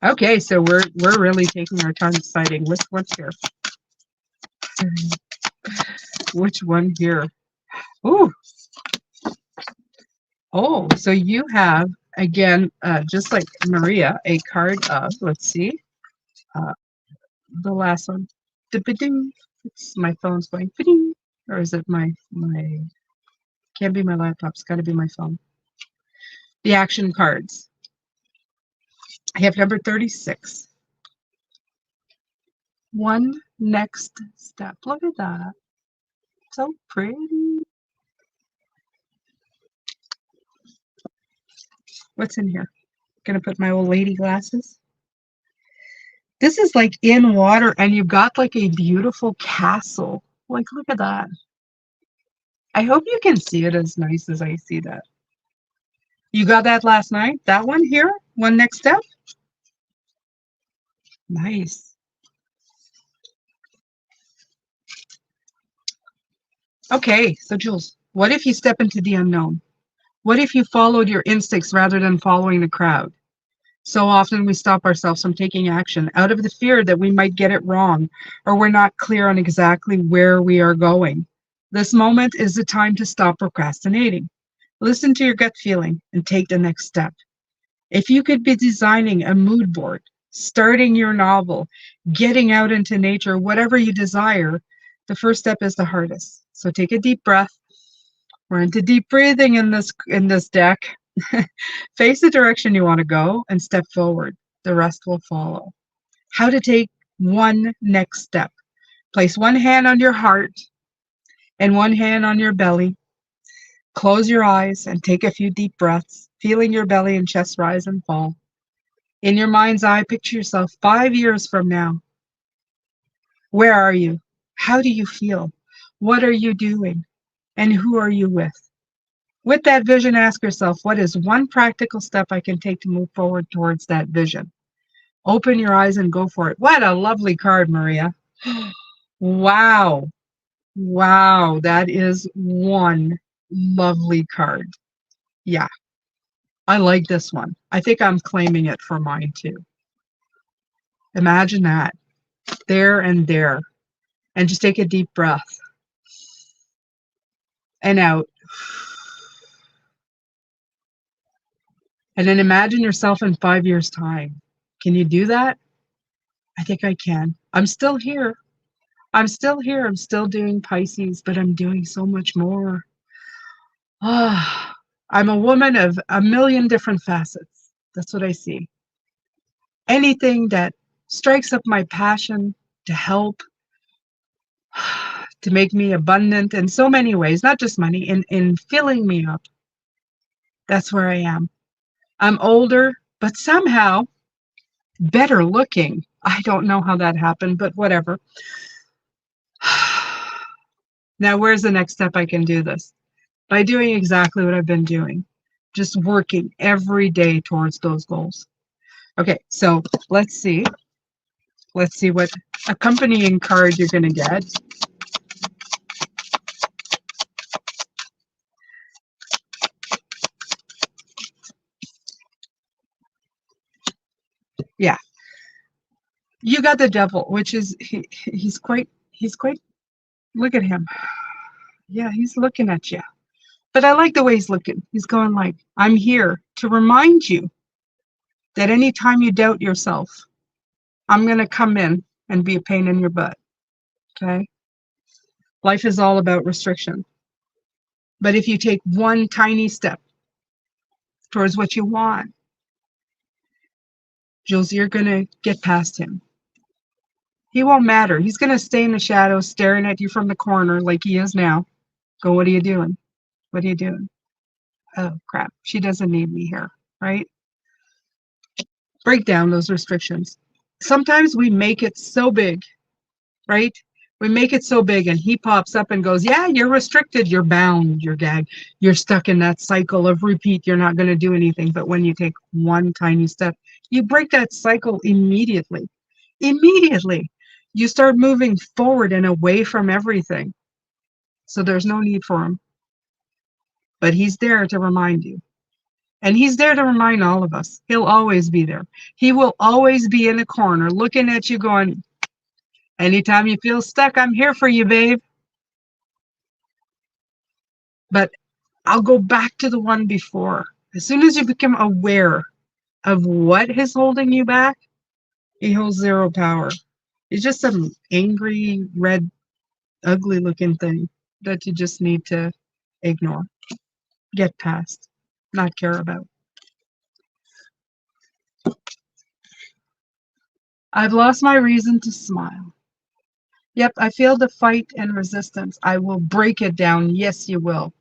okay. So we're really taking our time deciding which one's here. Which one here? Ooh. Oh, so you have again, just like Maria, a card of. Let's see, uh, the last one. Ding. It's my phone's going. Ding. Or is it my? Can't be my laptop. It's got to be my phone. The action cards. I have number 36. One next step. Look at that. So pretty. What's in here? Gonna put my old lady glasses. This is like in water, and you've got like a beautiful castle. Like, look at that. I hope you can see it as nice as I see that. You got that last night? That one here? One next step? Nice. Okay, so Jules, what if you step into the unknown? What if you followed your instincts rather than following the crowd? So often we stop ourselves from taking action out of the fear that we might get it wrong or we're not clear on exactly where we are going. This moment is the time to stop procrastinating. Listen to your gut feeling and take the next step. If you could be designing a mood board, starting your novel, getting out into nature, whatever you desire, the first step is the hardest. So take a deep breath. We're into deep breathing in this deck. Face the direction you want to go and step forward. The rest will follow. How to take one next step. Place one hand on your heart and one hand on your belly. Close your eyes and take a few deep breaths, feeling your belly and chest rise and fall. In your mind's eye, picture yourself 5 years from now. Where are you? How do you feel? What are you doing? And who are you with? With that vision, ask yourself, what is one practical step I can take to move forward towards that vision? Open your eyes and go for it. What a lovely card, Maria. Wow. Wow, that is one lovely card. Yeah, I like this one. I think I'm claiming it for mine too. Imagine that. There and there. And just take a deep breath. And out. And then imagine yourself in 5 years' time. Can you do that? I think I can. I'm still here. I'm still here. I'm still doing Pisces, but I'm doing so much more. Ah, I'm a woman of a million different facets. That's what I see. Anything that strikes up my passion to help, to make me abundant in so many ways, not just money, in filling me up. That's where I am. I'm older, but somehow better looking. I don't know how that happened, but whatever. Now, where's the next step I can do this? by doing exactly what I've been doing, just working every day towards those goals. Okay, so let's see. Let's see what accompanying card you're going to get. Yeah, you got the devil, which is he's quite look at him. Yeah, he's looking at you. But I like the way he's looking. He's going like, I'm here to remind you that anytime you doubt yourself, I'm going to come in and be a pain in your butt. Okay? Life is all about restriction. But if you take one tiny step towards what you want, Jules, you're going to get past him. He won't matter. He's going to stay in the shadows staring at you from the corner like he is now. Go, what are you doing? What are you doing? Oh, crap. She doesn't need me here, right? Break down those restrictions. Sometimes we make it so big, right? We make it so big and he pops up and goes, yeah, you're restricted, you're bound, you're gagged, you're stuck in that cycle of repeat, you're not going to do anything. But when you take one tiny step, you break that cycle immediately. Immediately. You start moving forward and away from everything. So there's no need for him. But he's there to remind you. And he's there to remind all of us. He'll always be there. He will always be in the corner looking at you going, anytime you feel stuck, I'm here for you, babe. But I'll go back to the one before. As soon as you become aware of what is holding you back, he holds zero power. He's just some angry, red, ugly looking thing that you just need to ignore, get past, not care about. I've lost my reason to smile. Yep, I feel the fight and resistance. I will break it down. Yes, you will.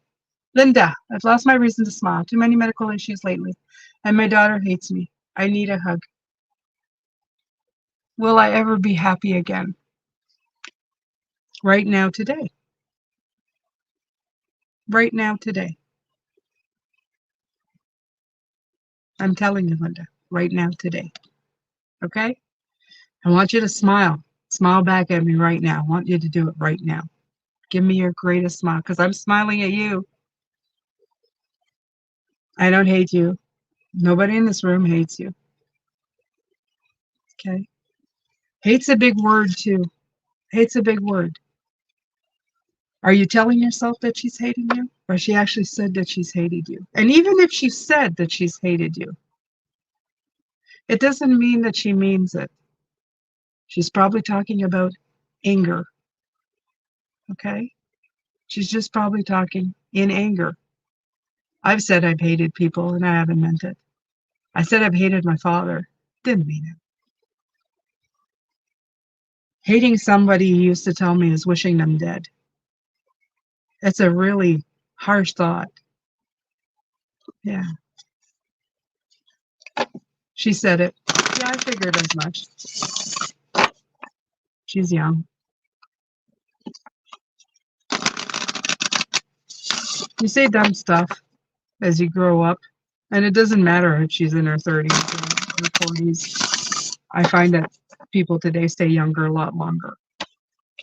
Linda, I've lost my reason to smile. Too many medical issues lately. And my daughter hates me. I need a hug. Will I ever be happy again? Right now, today. Right now, today. I'm telling you, Linda. Right now, today. Okay? I want you to smile. Smile back at me right now. I want you to do it right now. Give me your greatest smile because I'm smiling at you. I don't hate you. Nobody in this room hates you. Okay? Hate's a big word, too. Hate's a big word. Are you telling yourself that she's hating you? Or she actually said that she's hated you? And even if she said that she's hated you, it doesn't mean that she means it. She's probably talking about anger. Okay? She's just probably talking in anger. I've said I've hated people and I haven't meant it. I said I've hated my father. Didn't mean it. Hating somebody, he used to tell me, is wishing them dead. It's a really harsh thought. Yeah. She said it. Yeah, I figured as much. She's young. You say dumb stuff as you grow up, and it doesn't matter if she's in her 30s or her 40s. I find that people today stay younger a lot longer.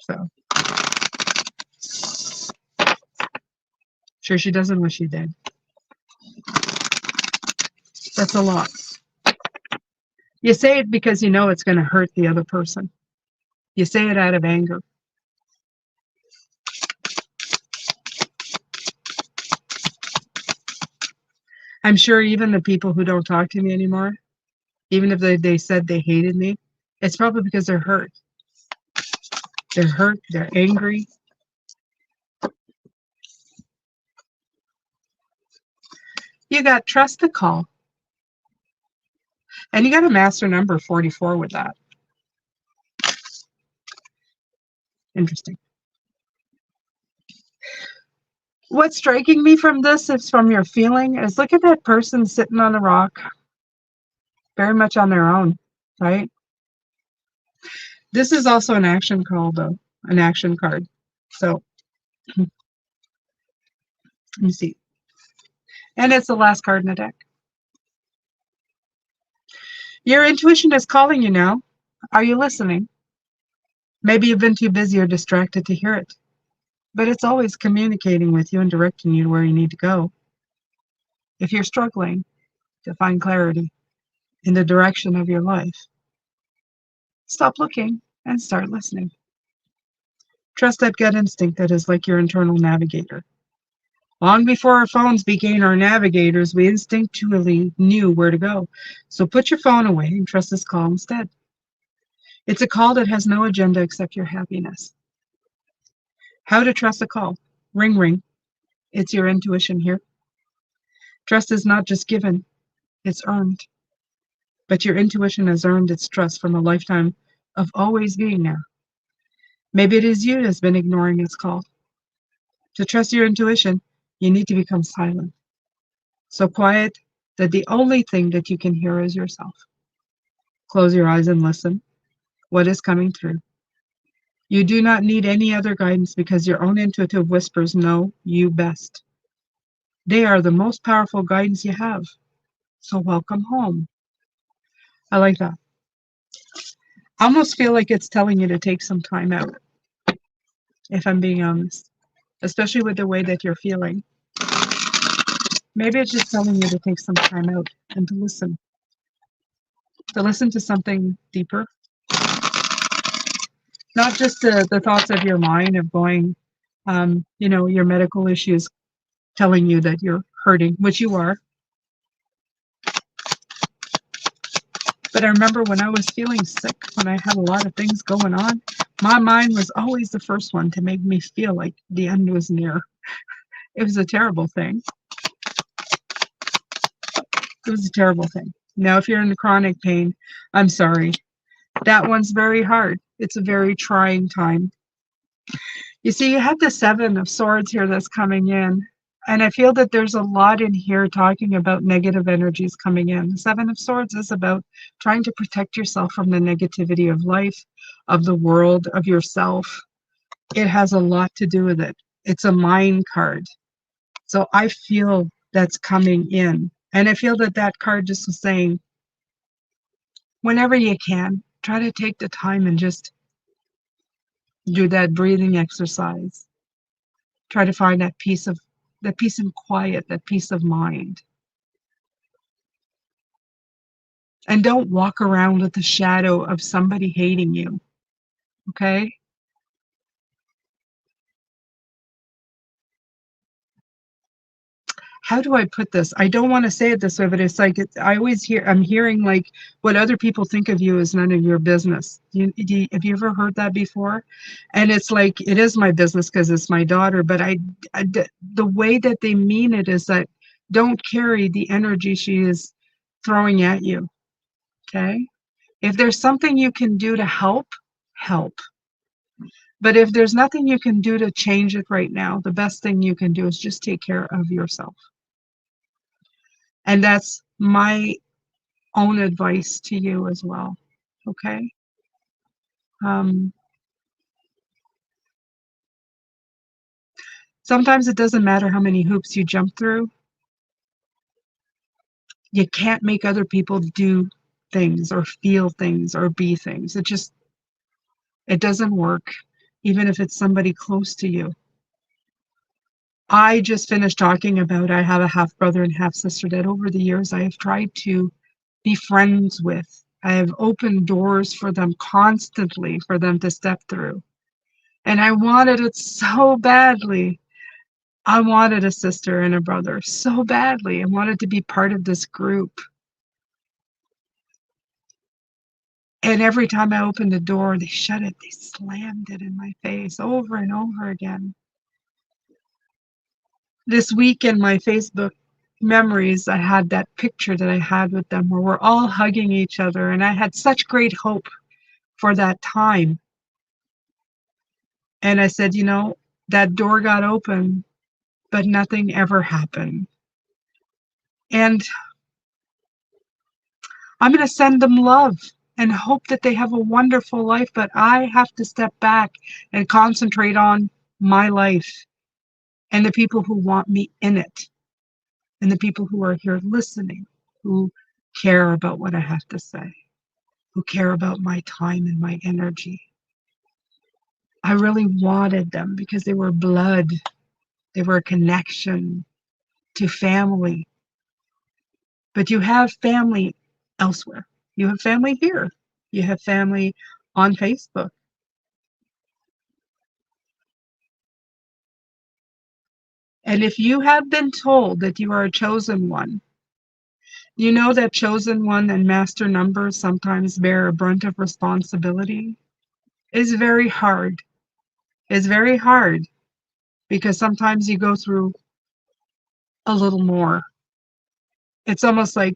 So, sure, she doesn't wish she did. That's a lot. You say it because you know it's going to hurt the other person. You say it out of anger. I'm sure even the people who don't talk to me anymore, even if they said they hated me, it's probably because they're hurt. They're hurt, they're angry. You got trust the call. And you got a master number 44 with that. Interesting. What's striking me from this is from your feeling is look at that person sitting on a rock, very much on their own, right? This is also an action call, though, an action card. So Let me see. And it's the last card in the deck. Your intuition is calling you now. Are you listening? Maybe you've been too busy or distracted to hear it, but it's always communicating with you and directing you to where you need to go. If you're struggling to find clarity in the direction of your life, stop looking and start listening. Trust that gut instinct that is like your internal navigator. Long before our phones became our navigators, we instinctually knew where to go. So put your phone away and trust this call instead. It's a call that has no agenda except your happiness. How to trust a call? Ring, ring. It's your intuition here. Trust is not just given, it's earned. But your intuition has earned its trust from a lifetime of always being there. Maybe it is you that's been ignoring its call. To trust your intuition, you need to become silent. So quiet that the only thing that you can hear is yourself. Close your eyes and listen. What is coming through? You do not need any other guidance because your own intuitive whispers know you best. They are the most powerful guidance you have. So welcome home. I like that. I almost feel like it's telling you to take some time out, if I'm being honest, especially with the way that you're feeling. Maybe it's just telling you to take some time out and to listen to something deeper, not just the thoughts of your mind of going, your medical issues telling you that you're hurting, which you are. But I remember when I was feeling sick, when I had a lot of things going on, my mind was always the first one to make me feel like the end was near. It was a terrible thing. It was a terrible thing. Now, if you're in chronic pain, I'm sorry. That one's very hard. It's a very trying time. You see, you have the Seven of Swords here that's coming in. And I feel that there's a lot in here talking about negative energies coming in. The Seven of Swords is about trying to protect yourself from the negativity of life, of the world, of yourself. It has a lot to do with it. It's a mind card. So I feel that's coming in. And I feel that that card just was saying, whenever you can, try to take the time and just do that breathing exercise. Try to find that peace and quiet, that peace of mind. And don't walk around with the shadow of somebody hating you. Okay? How do I put this? I don't want to say it this way, but it's like I'm hearing like what other people think of you is none of your business. Have you ever heard that before? And it's like it is my business because it's my daughter, but the way that they mean it is that don't carry the energy she is throwing at you. Okay? If there's something you can do to help, help. But if there's nothing you can do to change it right now, the best thing you can do is just take care of yourself. And that's my own advice to you as well. Okay? Um, Sometimes it doesn't matter how many hoops you jump through. You can't make other people do things or feel things or be things. It doesn't work, even if it's somebody close to you. I just finished talking about I have a half brother and half sister that over the years I have tried to be friends with. I have opened doors for them constantly for them to step through. And I wanted it so badly. I wanted a sister and a brother so badly. I wanted to be part of this group. And every time I opened the door, they shut it. They slammed it in my face over and over again. This week in my Facebook memories, I had that picture that I had with them where we're all hugging each other. And I had such great hope for that time. And I said, that door got open, but nothing ever happened. And I'm going to send them love and hope that they have a wonderful life. But I have to step back and concentrate on my life and the people who want me in it, and the people who are here listening, who care about what I have to say, who care about my time and my energy. I really wanted them because they were blood. They were a connection to family. But you have family elsewhere. You have family here. You have family on Facebook. And if you have been told that you are a chosen one, you know that chosen one and master numbers sometimes bear a brunt of responsibility. It's very hard. It's very hard because sometimes you go through a little more. It's almost like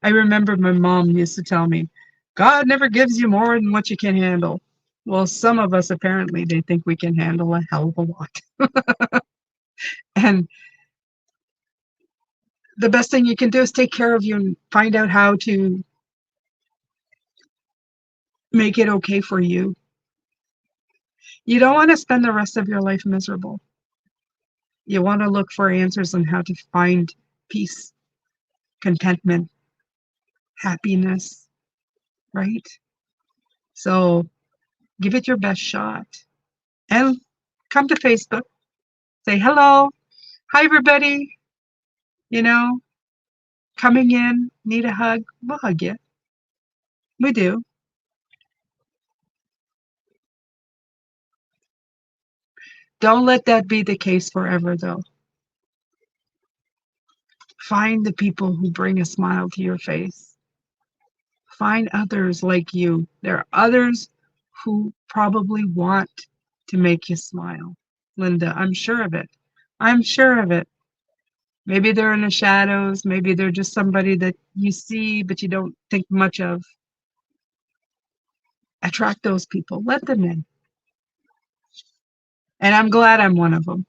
I remember my mom used to tell me, God never gives you more than what you can handle. Well, some of us apparently they think we can handle a hell of a lot. And the best thing you can do is take care of you and find out how to make it okay for you. You don't want to spend the rest of your life miserable. You want to look for answers on how to find peace, contentment, happiness, right? So give it your best shot. And come to Facebook, say hello. Hi, everybody. You know, coming in, need a hug. We'll hug you. We do. Don't let that be the case forever, though. Find the people who bring a smile to your face. Find others like you. There are others who probably want to make you smile. Linda, I'm sure of it. I'm sure of it. Maybe they're in the shadows. Maybe they're just somebody that you see but you don't think much of. Attract those people. Let them in. And I'm glad I'm one of them.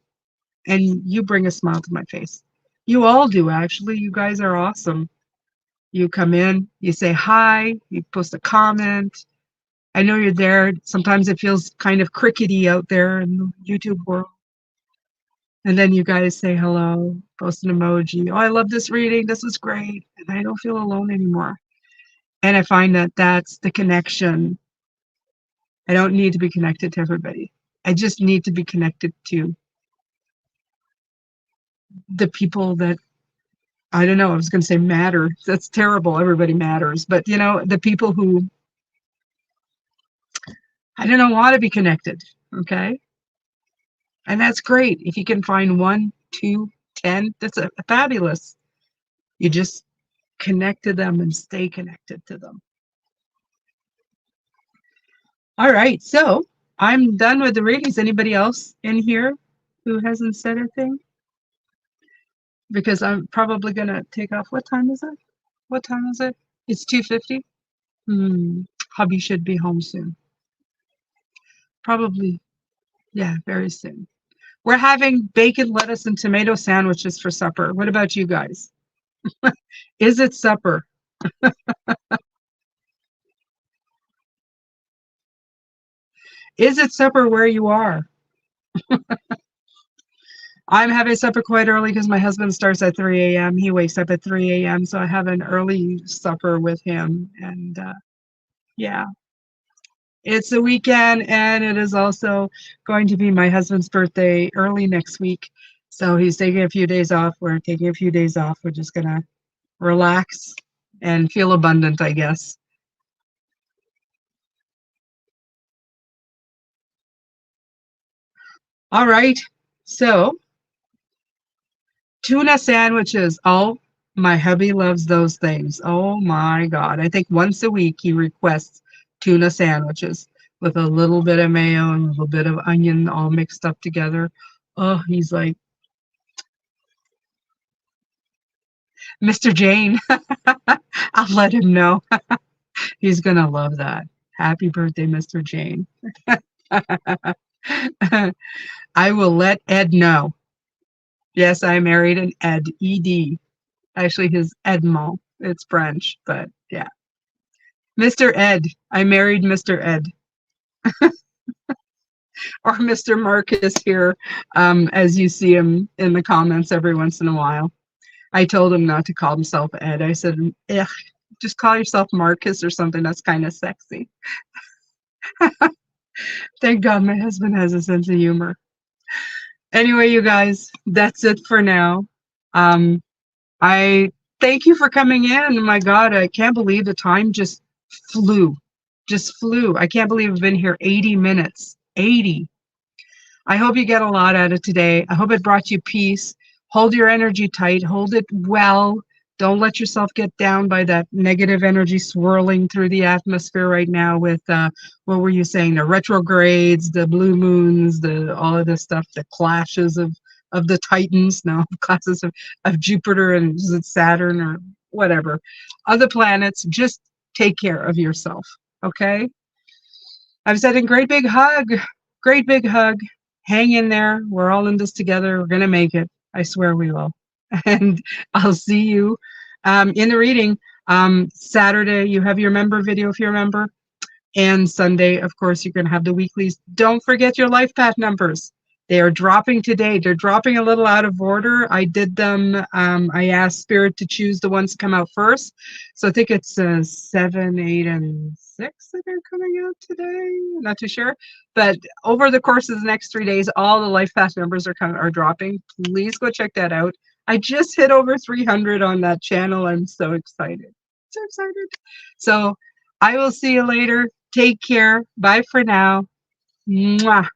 And you bring a smile to my face. You all do, actually. You guys are awesome. You come in, you say hi, you post a comment. I know you're there. Sometimes it feels kind of crickety out there in the YouTube world. And then you guys say hello, post an emoji. Oh, I love this reading. This was great. And I don't feel alone anymore. And I find that that's the connection. I don't need to be connected to everybody. I just need to be connected to the people that, I don't know, I was going to say matter. That's terrible. Everybody matters. But, you know, the people who, I don't know, want to be connected. Okay. And that's great. If you can find 1, 2, 10, that's fabulous. You just connect to them and stay connected to them. All right. So I'm done with the readings. Anybody else in here who hasn't said a thing? Because I'm probably going to take off. What time is it? What time is it? It's 2:50. Hubby should be home soon. Probably, yeah, very soon. We're having bacon, lettuce, and tomato sandwiches for supper. What about you guys? Is it supper? Is it supper where you are? I'm having supper quite early because my husband starts at 3 a.m. He wakes up at 3 a.m. So I have an early supper with him. And yeah, it's a weekend and it is also going to be my husband's birthday early next week. So he's taking a few days off. We're taking a few days off. We're just going to relax and feel abundant, I guess. All right. So tuna sandwiches. Oh, my hubby loves those things. Oh my God. I think once a week he requests tuna sandwiches with a little bit of mayo and a little bit of onion all mixed up together. Oh, he's like, Mr. Jane. I'll let him know. He's going to love that. Happy birthday, Mr. Jane. I will let Ed know. Yes, I married an Ed, E-D. Actually, his Edmond. It's French, but yeah. Mr. Ed. I married Mr. Ed. or Mr. Marcus here, as you see him in the comments every once in a while. I told him not to call himself Ed. I said, "Ugh, just call yourself Marcus or something that's kind of sexy." Thank God my husband has a sense of humor. Anyway, you guys, that's it for now. Um, I thank you for coming in. My God, I can't believe the time just flew. Just flew. I can't believe I've been here 80 minutes. 80. I hope you get a lot out of today. I hope it brought you peace. Hold your energy tight. Hold it well. Don't let yourself get down by that negative energy swirling through the atmosphere right now with, what were you saying, the retrogrades, the blue moons, the all of this stuff, the clashes of the Titans, no, classes of Jupiter and is it Saturn or whatever. Other planets, just take care of yourself, okay? I'm sending great big hug. Great big hug. Hang in there. We're all in this together. We're going to make it. I swear we will. And I'll see you in the reading. Saturday, you have your member video if you're a member. And Sunday, of course, you're going to have the weeklies. Don't forget your life path numbers. They are dropping today. They're dropping a little out of order. I did them. I asked Spirit to choose the ones to come out first. So I think it's 7, 8, and 6 that are coming out today. I'm not too sure. But over the course of the next 3 days, all the life path numbers are dropping. Please go check that out. I just hit over 300 on that channel. I'm so excited. So excited. So I will see you later. Take care. Bye for now. Mwah.